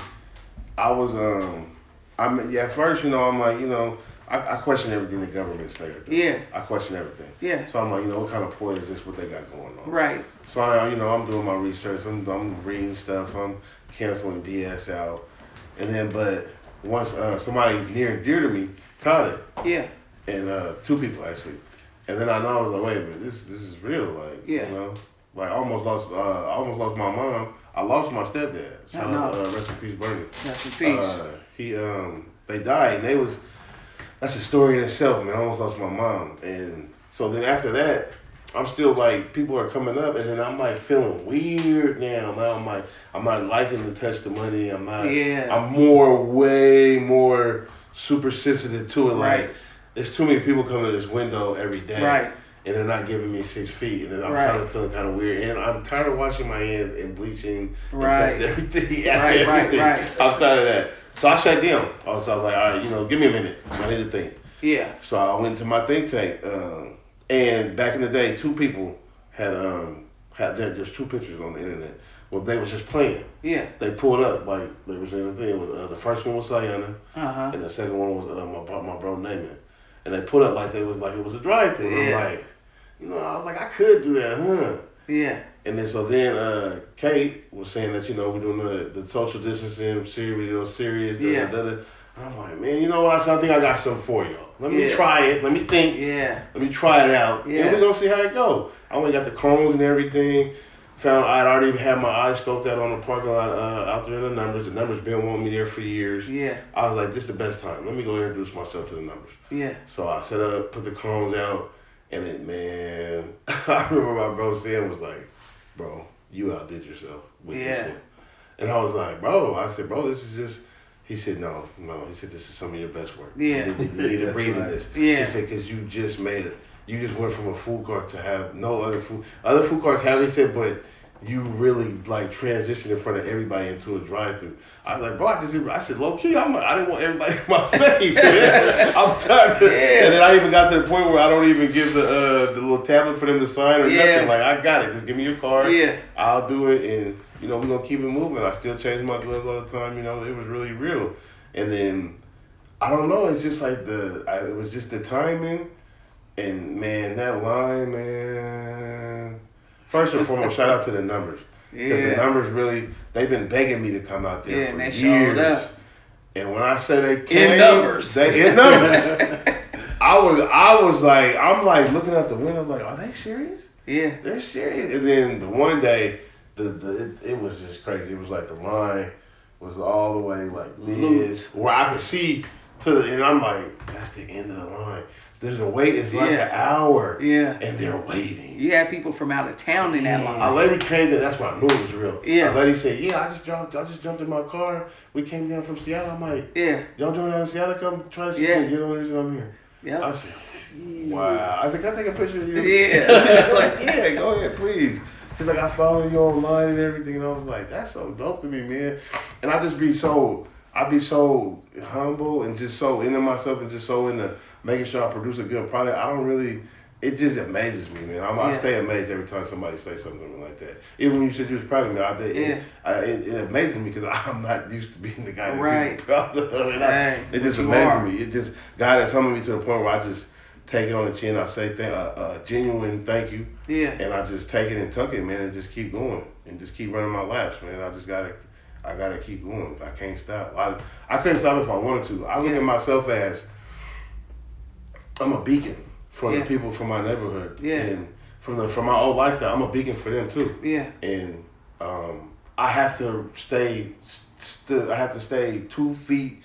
I was at first, I'm like, I question everything the government say. Yeah. I question everything. Yeah. So I'm like, what kind of ploy is this? What they got going on? Right. So I'm doing my research. I'm reading stuff. I'm canceling BS out. And then, but once somebody near and dear to me caught it, Yeah. and two people actually, and then I know I was like, wait a minute, this is real. Like, like I almost lost my mom. I lost my stepdad. Shout out, rest in peace, Bernie. Rest in peace. They died, and that's a story in itself, man. I almost lost my mom, and so then after that, I'm still like people are coming up, and then I'm like feeling weird now. Now I'm not liking to touch the money. I'm not. Yeah. I'm way more super sensitive to it. Right. Like there's too many people coming to this window every day. Right. And they're not giving me 6 feet, and then I'm Right. kind of feeling kind of weird, and I'm tired of washing my hands and bleaching Right. and touching everything. Right, right, everything. right. I'm tired of that. So I shut down. So I was like, all right, give me a minute. I need to think. Yeah. So I went to my think tank, and back in the day, 2 people had there's 2 pictures on the internet. Well, they was just playing. Yeah. They pulled up like they was in the thing. It was, the first one was Sayana, Uh-huh. and the second one was my bro Naaman. And they put up like it was a drive-through. And Yeah. I'm like, I was like, I could do that, huh? Yeah. And then Kate was saying that we're doing the social distancing serious. Yeah. And I'm like, man, you know what? I think I got something for y'all. Let me Yeah. try it. Let me think. Yeah. Let me try it out. Yeah. And we're gonna see how it go. I went and got the cones and everything. Found I'd already had my eyes scoped out on the parking lot out there in the numbers. The numbers been wanting me there for years. Yeah. I was like, this is the best time. Let me go introduce myself to the numbers. Yeah. So I set up, put the cones out, and it, man, I remember my bro saying was like, bro, you outdid yourself with this Yeah. one. And I was like, bro, I said, bro, this is just, he said, no. He said, this is some of your best work. Yeah. You need to That's breathe in right. this. Yeah. He said, because you just made it. You just went from a food cart to have no other food. Other food carts have, he said, but you really like transitioned in front of everybody into a drive-through. I was like, bro, I said, low key, I didn't want everybody in my face. Man. I'm tired. Yeah. And then I even got to the point where I don't even give the little tablet for them to sign or Yeah. nothing. Like, I got it. Just give me your card. Yeah. I'll do it, and we're gonna keep it moving. I still change my gloves all the time. It was really real. And then I don't know. It's just like it was just the timing, and man, that line, man. First and foremost, shout out to the numbers. Because the numbers really, they've been begging me to come out there for and they years. showed up. And when I say they came, In numbers. they in numbers. I was like, I'm like looking out the window, like, are they serious? Yeah. They're serious. And then the one day, it was just crazy. It was like the line was all the way like this, where I could see and I'm like, that's the end of the line. There's a wait. It's like an hour. Yeah. And they're waiting. You had people from out of town in that line. A lady came there. That's why I knew it was real. Yeah. A lady said, "Yeah, I just jumped in my car. We came down from Seattle." I'm like, Yeah. "Y'all join down to Seattle? Come try to see." Yeah. You're the only reason I'm here. Yeah. I said, "Wow." I said, "Can I take a picture of you?" Yeah. She was like, "Yeah, go ahead, please." She's like, "I follow you online and everything," and I was like, "That's so dope to me, man." And I'd be so humble and just so into myself and just so into making sure I produce a good product. It just amazes me, man. I stay amazed every time somebody says something to me like that. Even when you said you was proud of me, it amazes me because I'm not used to being the guy that people proud of. And it just amazes me. It just, God has humbled me to the point where I just take it on the chin. I say a genuine thank you. Yeah. And I just take it and tuck it, man, and just keep going and just keep running my laps, man. I gotta keep going. I can't stop. I couldn't stop if I wanted to. I look at myself as I'm a beacon for the people from my neighborhood. Yeah. And from my old lifestyle, I'm a beacon for them too. Yeah. And I have to stay 2 feet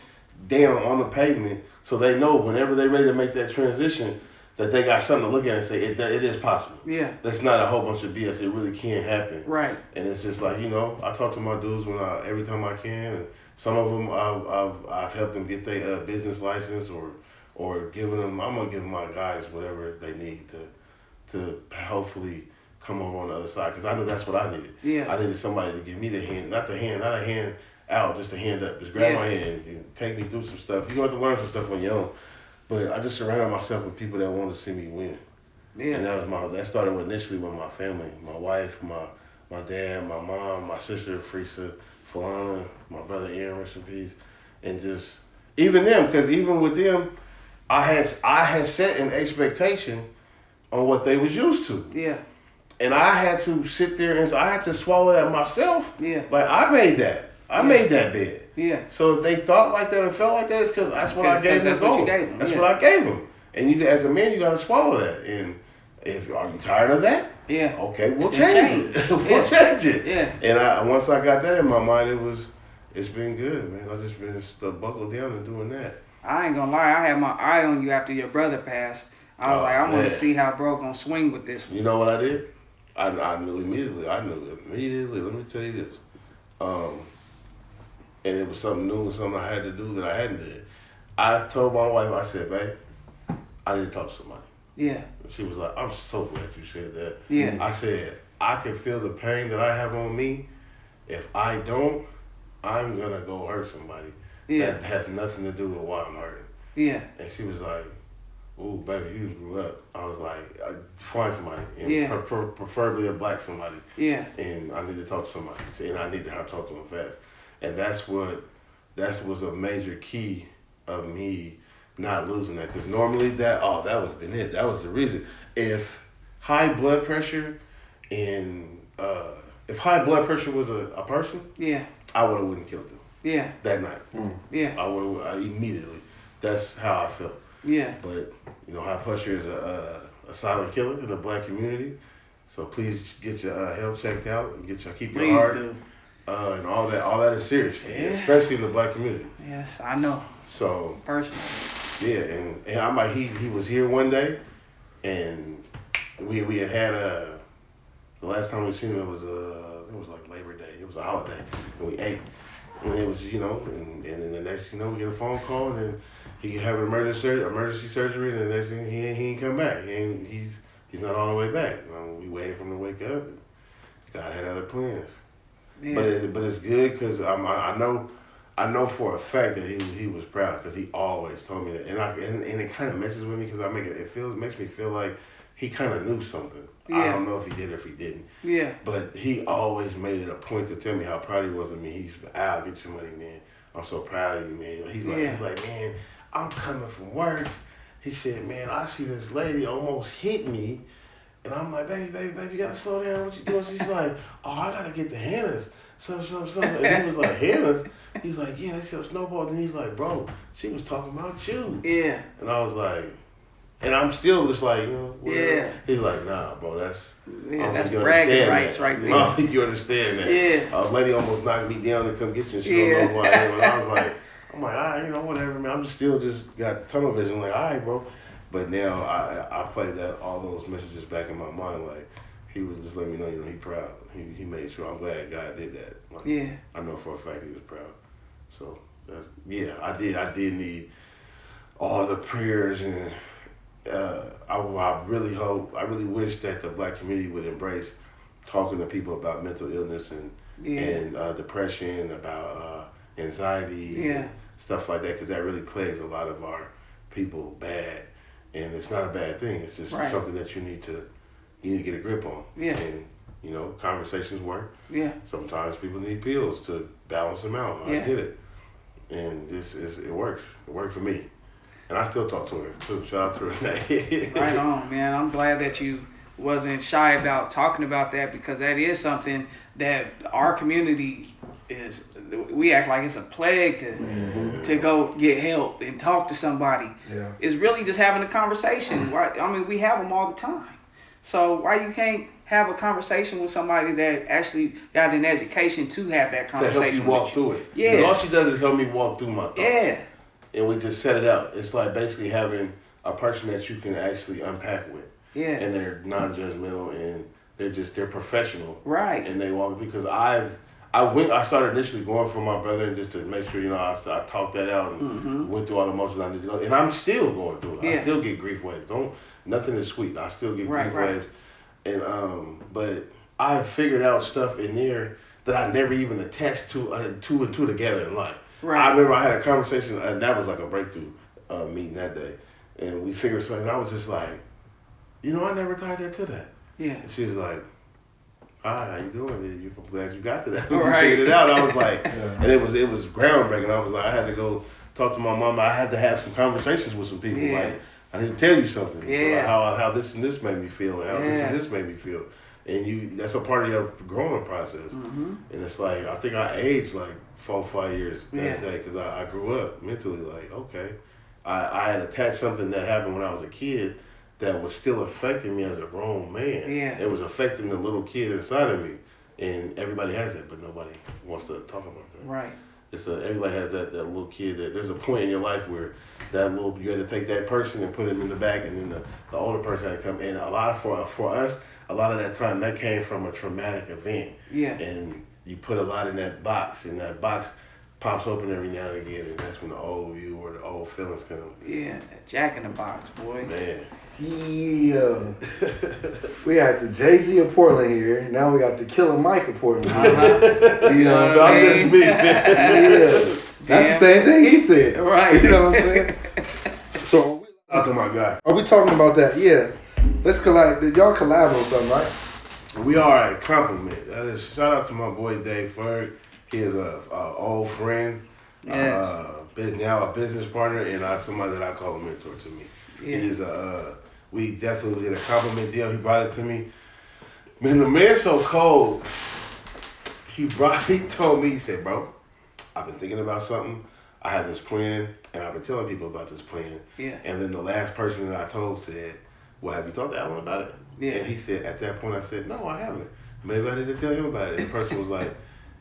down on the pavement so they know whenever they're ready to make that transition that they got something to look at and say it is possible. Yeah. That's not a whole bunch of BS. It really can happen. Right. And it's just like, I talk to my dudes every time I can, and some of them I've helped them get their business license or giving them. I'm gonna give my guys whatever they need to hopefully come over on the other side, because I knew that's what I needed. Yeah. I needed somebody to give me the hand, not a hand out, just a hand up, just grab my hand and take me through some stuff. You're gonna have to learn some stuff on your own. But I just surrounded myself with people that wanted to see me win. Yeah. And that started initially with my family, my wife, my dad, my mom, my sister, Freesa, Falana, my brother Aaron, rest in peace. And just, even them, because even with them, I had set an expectation on what they was used to. Yeah. And I had to sit there and I had to swallow that myself. Yeah. Like, I made that. I made that bed. Yeah. So if they thought like that and felt like that, it's because that's what I gave them. That's what you gave them. That's what I gave them. And you, as a man, you got to swallow that. And are you tired of that? Yeah. Okay, we'll change it. We'll change it. Yeah. And once I got that in my mind, it's been good, man. I just been buckled down and doing that. I ain't gonna lie, I had my eye on you after your brother passed. I was like, I want to see how bro gonna swing with this one. You know what I did? I knew immediately. Let me tell you this. And it was something new, something I had to do that I hadn't did. I told my wife, I said, babe, I need to talk to somebody. Yeah. And she was like, I'm so glad you said that. Yeah. I said, I can feel the pain that I have on me. If I don't, I'm going to go hurt somebody. Yeah. That has nothing to do with why I'm hurting. Yeah. And she was like, ooh, baby, you grew up. I was like, find somebody. And Yeah. preferably a black somebody. Yeah. And I need to talk to somebody. And I need to talk to them fast. And that was a major key of me not losing that. Because normally that would have been it. That was the reason. If high blood pressure was a person, Yeah. I wouldn't have killed them. Yeah. That night. Yeah. I would immediately. That's how I felt. Yeah. But high pressure is a silent killer in the black community. So please get your health checked out and keep your heart. Do. And all that is serious, especially in the black community. Yes, I know. So Personally. yeah, and I'm like he was here one day, and we had the last time we seen him it was like Labor Day. It was a holiday, and we ate, and it was and then the next we get a phone call, and then he can have an emergency surgery, and the next thing he ain't come back. He's not all the way back. We waited for him to wake up. And God had other plans. Yeah. But it's good because I know for a fact that he was proud because he always told me that, and it kind of messes with me because makes me feel like he kind of knew something. Yeah. I don't know if he did or if he didn't. Yeah. But he always made it a point to tell me how proud he was of me. He's Al, get your money, man. I'm so proud of you, man. He's like, man, I'm coming from work. He said, man, I see this lady almost hit me. And I'm like, baby, you gotta slow down. What you doing? She's like, oh, I gotta get the Hannah's. Something. And he was like, Hannah's? He's like, yeah, they sell snowballs. And he was like, bro, she was talking about you. Yeah. And I was like, and I'm still just like, yeah. He's like, nah, bro, that's bragging rights right there. I don't think you understand that. Yeah. A lady almost knocked me down to come get you and she don't know who I am. And I was like, I'm like, all right, whatever, man. I'm just got tunnel vision. Like, all right, bro. But now I play all those messages back in my mind. Like, he was just letting me know, he proud. He made sure. I'm glad God did that. Like, yeah. I know for a fact he was proud. So, I did need all the prayers and I really wish that the black community would embrace talking to people about mental illness and depression, about anxiety and stuff like that, because that really plagues a lot of our people bad. And it's not a bad thing. It's just something that you need to get a grip on. Yeah. And conversations work. Yeah. Sometimes people need pills to balance them out. I get it. And it works. It worked for me. And I still talk to her too. Shout out to her. Right on, man. I'm glad that you wasn't shy about talking about that, because that is something that our community we act like it's a plague to go get help and talk to somebody. Yeah. It's really just having a conversation. Right? I mean, we have them all the time. So why you can't have a conversation with somebody that actually got an education to have that conversation? To help you walk through it. Yeah. Because all she does is help me walk through my thoughts. Yeah. And we just set it out. It's like basically having a person that you can actually unpack with. Yeah. And they're non-judgmental and they're professional. Right. And they walk through, because I started initially going for my brother and just to make sure, I talked that out and went through all the emotions I need to go. And I'm still going through it. Yeah. I still get grief waves. Nothing is sweet. I still get grief waves. And but I figured out stuff in there that I never even attached to two and two together in life. Right. I remember I had a conversation, and that was like a breakthrough meeting that day. And we figured something, and I was just like, I never tied that to that. Yeah. And she was like, hi, how you doing? I'm glad you got to that. Right. We figured it out. I was like, and it was groundbreaking. I was like, I had to go talk to my mom. I had to have some conversations with some people. Yeah. Like, I need to tell you something. Yeah. How this and this made me feel, and how this and this made me feel. And that's a part of your growing process. Mm-hmm. And it's like, I think I aged like 4 or 5 years that day, because I grew up mentally like, okay. I had attached something that happened when I was a kid that was still affecting me as a grown man. Yeah. It was affecting the little kid inside of me. And everybody has that, but nobody wants to talk about that. Right. everybody has that little kid that there's a point in your life where you had to take that person and put him in the back, and then the older person had to come in. A lot for us, a lot of that time that came from a traumatic event. Yeah. And you put a lot in that box, and that box pops open every now and again, and that's when the old you or the old feelings come. Yeah, that Jack in the Box, boy. Man. Yeah. We had the Jay-Z of Portland here. Now we got the Killer Mike of Portland. You know what I'm saying? That's me, man. Yeah. That's the same thing he said. Right. You know what I'm saying? So, Out to my guy. are we talking about that? Yeah. Let's collab. Did y'all collab on something, right? We are a compliment. That is, shout out to my boy Dave Ferg. He is a old friend. Yes. Now a business partner, and somebody that I call a mentor to me. Yeah. He's we definitely did a compliment deal. He brought it to me. Man, the man's so cold. He told me, he said, bro, I've been thinking about something. I have this plan, and I've been telling people about this plan. Yeah. And then the last person that I told said, well, have you talked to Alan about it? Yeah. And he said, at that point, I said, no, I haven't. Maybe I need to tell him about it. And the person was like,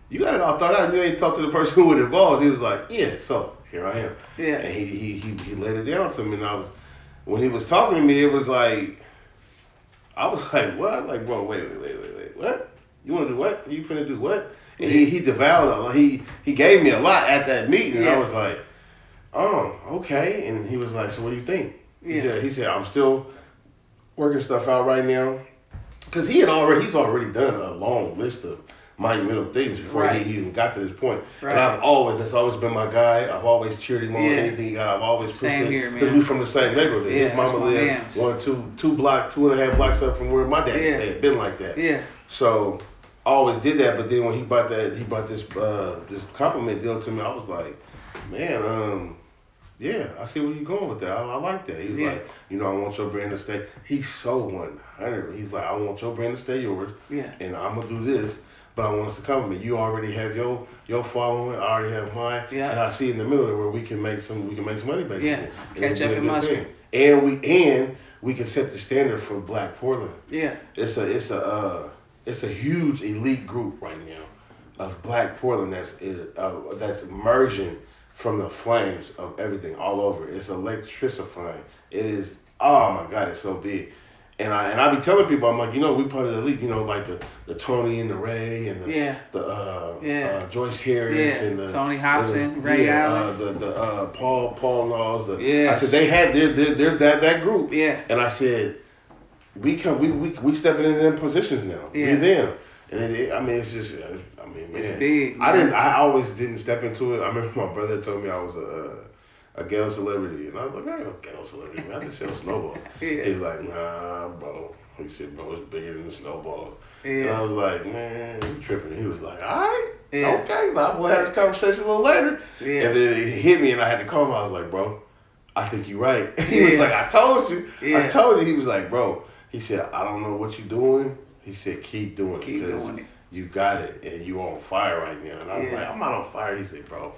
you got it all thought out. You ain't talked to the person who was involved. He was like, yeah, so here I am. Yeah. And he laid it down to me, and when he was talking to me, it was like, I was like, what? Like, bro, wait, what? You want to do what? You finna do what? And he devoured a lot. He gave me a lot at that meeting, and I was like, oh, okay. And he was like, so what do you think? Yeah. He said, I'm still working stuff out right now. Because he's already done a long list of monumental things before he even got to this point. Right. And that's always been my guy. I've always cheered him on anything he got. I've always pushed Same him. here, man. Because we're from the same neighborhood. Yeah, His mama lived 2.5 blocks up from where my daddy stayed. Been like that. Yeah. So I always did that. But then when he brought this compliment deal to me, I was like, man, yeah, I see where you're going with that. I like that. He was like, I want your brand to stay. He's so 100. He's like, I want your brand to stay yours. Yeah. And I'm gonna do this, but I want us to compliment. You already have your following. I already have mine. Yeah. And I see in the middle where we can make some money basically. Yeah. And Catch it's up been a in good muscle. thing. And we can set the standard for Black Portland. Yeah. It's a huge elite group right now of Black Portland that's emerging from the flames of everything all over. It's electrifying. It is, oh my God, it's so big. And I be telling people, I'm like, we part of the elite, like the Tony and the Ray and the Joyce Harris and the Tony Hobson, Ray Allen, the Paul Laws. Yes. I said they had there's that group. Yeah. And I said we stepping into them positions now. Yeah. We them. And it's just, man. It's big. I always didn't step into it. I remember my brother told me I was a ghetto celebrity, and I was like, I ain't no ghetto celebrity, man. I just sell snowballs. He's like, nah, bro. He said, bro, it's bigger than the snowballs. Yeah. And I was like, man, you tripping. He was like, all right, okay. We'll have this conversation a little later. Yeah. And then it hit me, and I had to call him. I was like, bro, I think you're right. He was like, I told you. Yeah. I told you. He was like, bro. He said, I don't know what you're doing. He said, keep doing it. Keep doing it. You got it, and you're on fire right now. And I was like, I'm not on fire. He said, bro,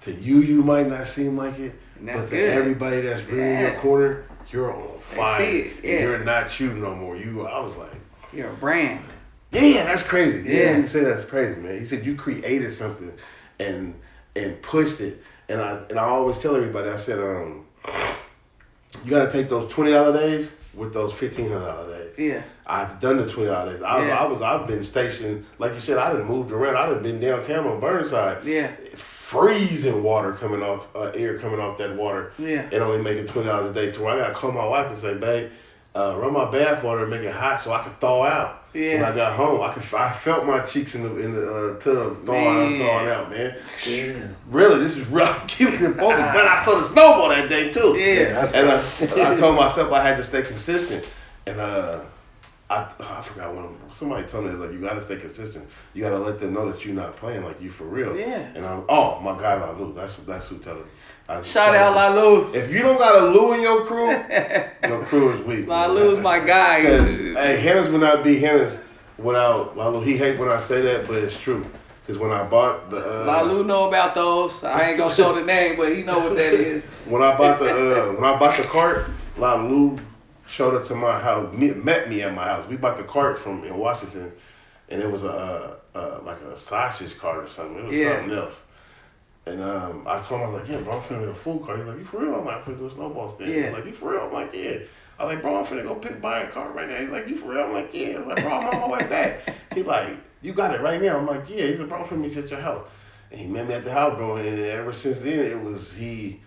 to you might not seem like it, but to everybody that's really in your corner, you're on fire. See it. Yeah. And you're not you no more. I was like, you're a brand. Yeah, that's crazy. Yeah. You say that's crazy, man. He said you created something and pushed it. And I always tell everybody, I said, you got to take those $20 days with those $1,500 days. Yeah. I've done the $20 days. I've been stationed, like you said, I done moved around. I done been downtown on Burnside. Yeah. Freezing water coming off, air coming off that water. Yeah. And only making $20 a day to where I got to call my wife and say, babe, run my bath water and make it hot so I can thaw out. Yeah. When I got home, I felt my cheeks in the tub thawing out, man. Yeah. Really, this is real. I'm keeping it focused. But I saw the snowball that day too. Yeah. And I told myself I had to stay consistent. And I forgot when somebody told me, it's like, you got to stay consistent. You got to let them know that you're not playing, like you for real. Yeah. And my guy Lalu, that's who told me. Shout out Lalu. If you don't got a Lou in your crew is weak. Lalu's my guy. Hey, Hennis would not be Hennis without Lalu. He hate when I say that, but it's true. Because when I bought the Lalu know about those. I ain't gonna show the name, but he know what that is. When I bought the cart, Lalu showed up to my house, met me at my house. We bought the cart in Washington, and it was like a sausage cart or something. It was something else. And I told him, I was like, yeah, bro, I'm finna do a food cart. He's like, you for real? I'm like, I'm finna do a snowball stand. Yeah. He's like, you for real? I'm like, yeah. I was like, bro, I'm finna go buy a car right now. He's like, you for real? I'm like, yeah. I was like, bro, I'm on my way back. He's like, you got it right now. I'm like, yeah. He's like, bro, I'm finna meet you at your house. And he met me at the house, bro. And ever since then, it was, he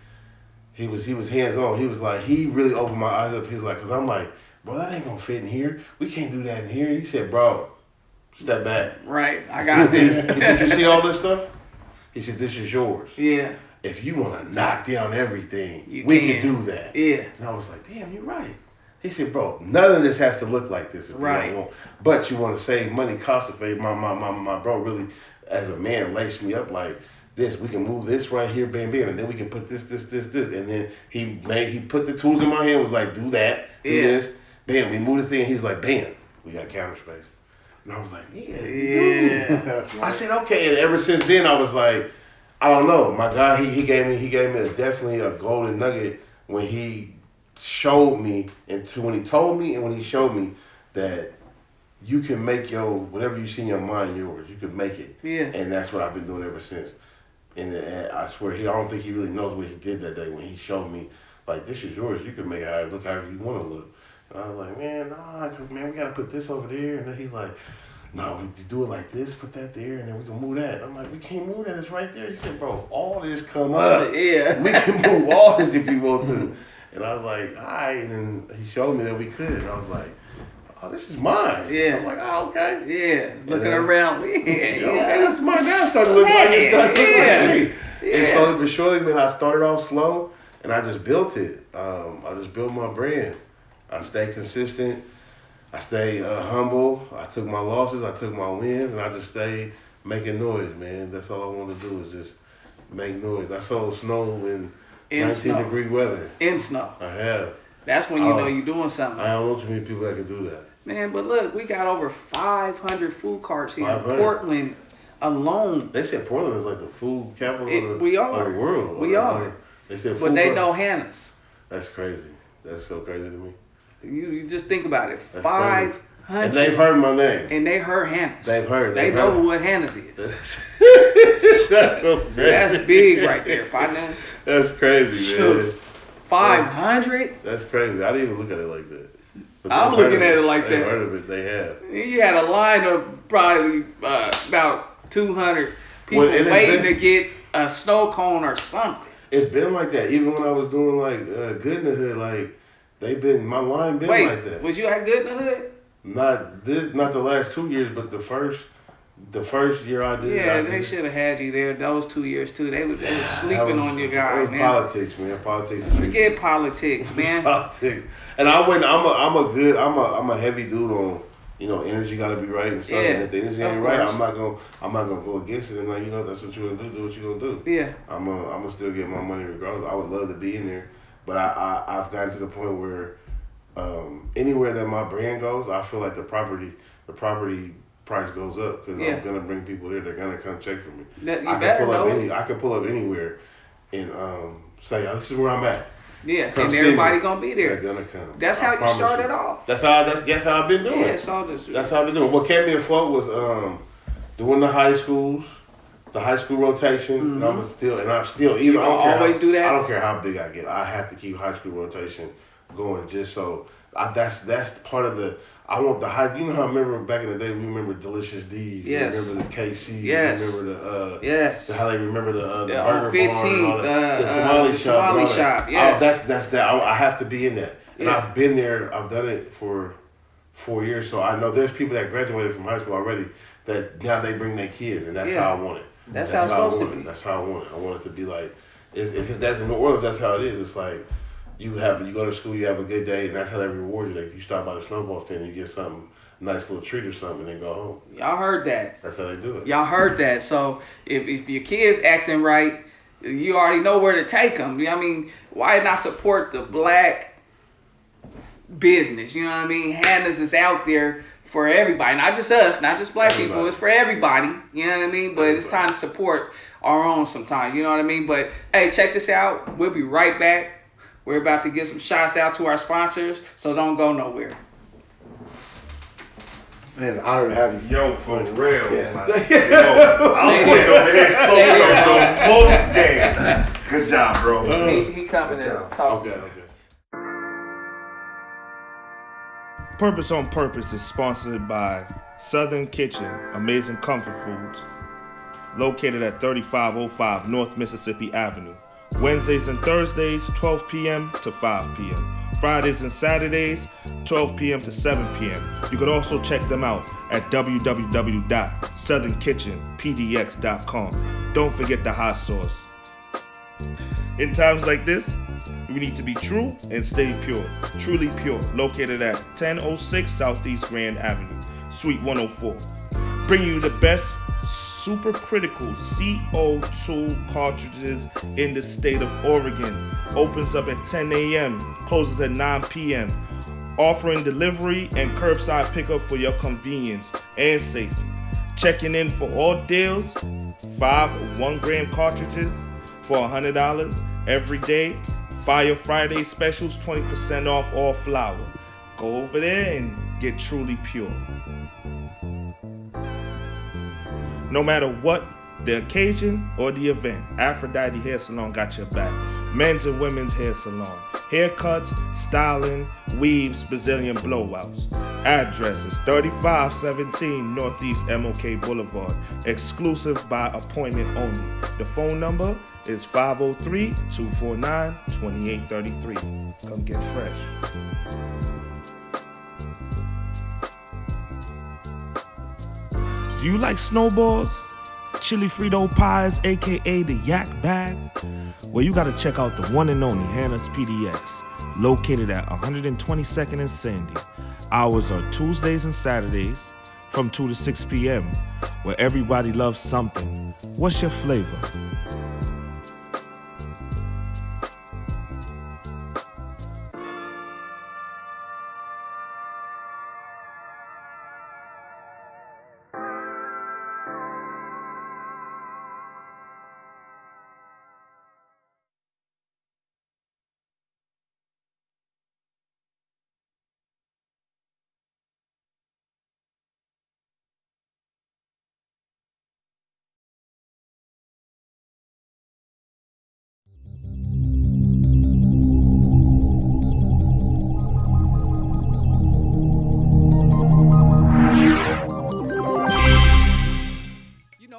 was hands on. He was like, he really opened my eyes up. He was like, cause I'm like, bro, that ain't gonna fit in here. We can't do that in here. He said, bro, step back. Right, I got this. He said, you see all this stuff? He said, this is yours. Yeah. If you want to knock down everything, You we can. can do that. Yeah. And I was like, damn, you're right. He said, bro, none of this has to look like this if Right. you don't want. But you want to save money, cost effective. My bro really, as a man, laced me up like this. We can move this right here, bam, bam, and then we can put this. And then he put the tools in my hand, was like, do that, do this. Bam, we move this thing. He's like, bam, we got counter space. And I was like, yeah. I said, okay. And ever since then, I was like, I don't know. My guy, he gave me definitely a golden nugget when he showed me, and when he told me and when he showed me that you can make your, whatever you see in your mind, yours. You can make it. Yeah. And that's what I've been doing ever since. And I swear, I don't think he really knows what he did that day when he showed me, like, this is yours. You can make it look however you want to look. And I was like, man, we got to put this over there. And then he's like, no, we do it like this, put that there, and then we can move that. I'm like, we can't move that. It's right there. He said, bro, all this come up. Yeah. We can move all this if you want to. And I was like, all right. And then he showed me that we could. And I was like, oh, this is mine. Yeah. I'm like, oh, okay. Yeah. Looking then, around. Okay, this is mine. Now it started looking like it started looking like me. And slowly but surely, man, I started off slow, and I just built it. I just built my brand. I stayed consistent. I stayed humble. I took my losses. I took my wins, and I just stayed making noise, man. That's all I want to do is just make noise. I sold snow in 19-degree weather. In snow. I have. That's when you know you're doing something. I don't know too many people that can do that. Man, but look, we got over 500 food carts here 500. in Portland alone. They said Portland is like the food capital of the world. We are. They said food But they cart. know Hannah's. That's crazy. That's so crazy to me. You just think about it. That's 500. And they've heard my name. And they heard Hannah's. They've heard. They know what Hannah's is. That's big right there, partner. That's crazy, man. 500? That's crazy. I didn't even look at it like that. But I'm they've looking heard at of it like They've that. heard of it. They have. You had a line of probably about 200 people Well, waiting to get a snow cone or something. It's been like that. Even when I was doing like Good in the Hood, like my line been like that. Was you at Good in the Hood? Not the last 2 years, but the first year I did. Yeah, they should have had you there those 2 years too. They was sleeping on your guy, That was man. politics, man. Politics. Forget politics, man. Politics. And I went. I'm a heavy dude on. Energy got to be right and stuff. Yeah, And if the energy of ain't right, course. I'm not gonna go against it. And like, that's what you gonna do. Do what you gonna do. Yeah. I'm gonna still get my money regardless. I would love to be in there, but I've gotten to the point where anywhere that my brand goes, I feel like the property price goes up because I'm gonna bring people there. They're gonna come check for me. I can pull up anywhere and say, this is where I'm at. Yeah, Come and see everybody me. gonna be there. They're gonna come. That's how you started off. That's how I've been doing. Yeah, so That's how I've been doing. What kept me afloat was doing the high school rotation. Mm-hmm. And I still even do that. I don't care how big I get. I have to keep high school rotation going just so. That's part of the. I want the high. You know how I remember back in the day. We remember Delicious D's. Yes. We remember the KC. Yes. We remember the yes. How they remember the on burger 15th, bar and all the tamale shop. Tamale shop. Yeah. That's that. I have to be in that. And Yeah. I've been there. I've done it for 4 years. So I know there's people that graduated from high school already that now they bring their kids, and that's how I want it. That's how it's supposed to be. That's how I want it. I want it to be like, if that's in New Orleans, that's how it is. It's like you go to school, you have a good day, and that's how they reward you. Like you stop by the snowball stand, and you get something, a nice little treat or something, and then go home. Y'all heard that. That's how they do it. Y'all heard that. So if your kids acting right, you already know where to take them. I mean, why not support the black business? You know what I mean? Hannah's is out there for everybody, not just us, not just black people. It's for everybody. You know what I mean? But it's time to support our own sometimes. You know what I mean? But hey, check this out. We'll be right back. We're about to give some shots out to our sponsors, so don't go nowhere. Man, it's an honor to have you. Yo, for real. Yeah. Man. Yo, I'm sitting over here soaking up the most game. Good job, bro. He coming to talk to you. Okay. Purpose on Purpose is sponsored by Southern Kitchen, amazing comfort foods, located at 3505 North Mississippi Avenue. Wednesdays and Thursdays, 12 p.m. to 5 p.m. Fridays and Saturdays, 12 p.m. to 7 p.m. You can also check them out at www.southernkitchenpdx.com. Don't forget the hot sauce. In times like this, we need to be true and stay pure. Truly Pure, located at 1006 Southeast Grand Avenue, Suite 104. Bringing you the best supercritical CO2 cartridges in the state of Oregon. Opens up at 10 a.m., closes at 9 p.m. Offering delivery and curbside pickup for your convenience and safety. Checking in for all deals, 5 1-gram cartridges for $100 every day. Fire Friday specials, 20% off all flour. Go over there and get Truly Pure. No matter what the occasion or the event, Aphrodite Hair Salon got your back. Men's and women's hair salon. Haircuts, styling, weaves, Brazilian blowouts. Address is 3517 Northeast MOK Boulevard. Exclusive by appointment only. The phone number is 503-249-2833. Come get fresh. Do you like snowballs? Chili Frito pies, aka the yak bag? Well, you gotta check out the one and only Hannah's PDX, located at 122nd and Sandy. Hours are Tuesdays and Saturdays from 2 to 6 p.m., where everybody loves something. What's your flavor?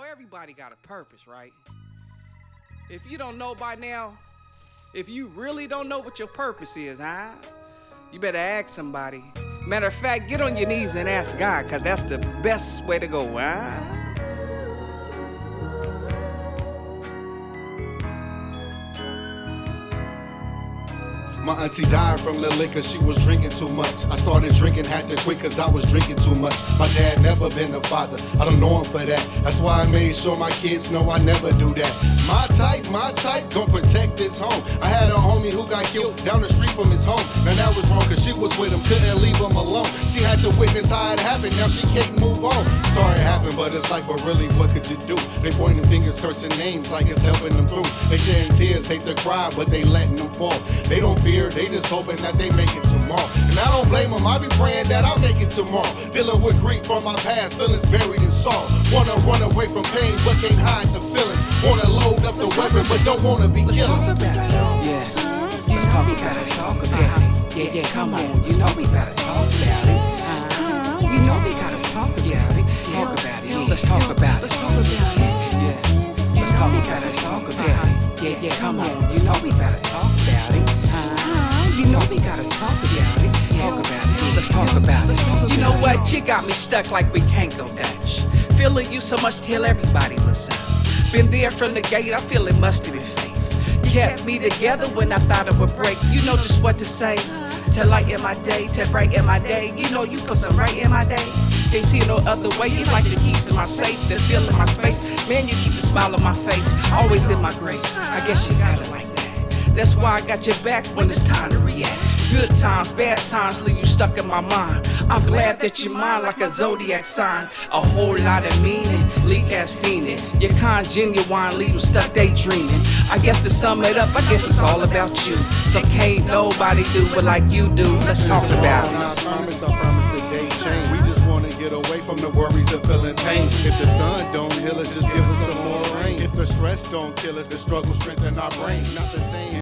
Everybody got a purpose, right? If you don't know by now, if you really don't know what your purpose is, you better ask somebody. Matter of fact, get on your knees and ask God, because that's the best way to go, My auntie died from the liquor, she was drinking too much. I started drinking, had to quit cause I was drinking too much. My dad never been a father, I don't know him for that. That's why I made sure my kids know I never do that. My type, gon' protect this home. I had a homie who got killed down the street from his home. Now that was wrong cause she was with him, couldn't leave him alone. She had to witness how it happened, now she can't move on. Sorry it happened, but it's like, but really what could you do? They pointing fingers, cursing names like it's helping them through. They shedding tears, hate to cry, but they letting them fall. They don't fear, they just hoping that they make it tomorrow. And I don't blame them, I be praying that I'll make it tomorrow. Dealing with grief from my past, feelings buried in sorrow. Wanna run away from pain, but can't hide the feeling. Wanna load up the weapon, but don't wanna be killing. Let's talk about it. Talk about it. Yeah, come on. You know we gotta talk about it. You know we gotta talk about it. Talk about it. Let's talk about it. Let's talk about it. Yeah. Let's talk about it. Talk about it. Yeah, come on. You know we gotta talk about it. You know we gotta talk about it. Talk about it. Let's talk about it. You know what? You got me stuck like we can't go Dutch. Feeling you so much till everybody was up. Been there from the gate, I feel it must have been faith. Kept me together when I thought it would break. You know just what to say. To lighten my day, to brighten my day. You know you put some right in my day. Can't see it no other way. You like the keys to my safe, the feel in my space. Man, you keep the smile on my face, always in my grace. I guess you got it like that. That's why I got your back when it's time to react. Good times, bad times leave you stuck in my mind. I'm glad that you're mine like a zodiac sign. A whole lot of meaning, leak ass fiending. Your kind's genuine, leave them stuck daydreaming. I guess to sum it up, I guess it's all about you. So can't nobody do it like you do. Let's talk about it. I promise today change. We just wanna get away from the worries of feeling pain. If the sun don't heal us, just give us some more rain. If the stress don't kill us, the struggle strengthen our brain. Not the same.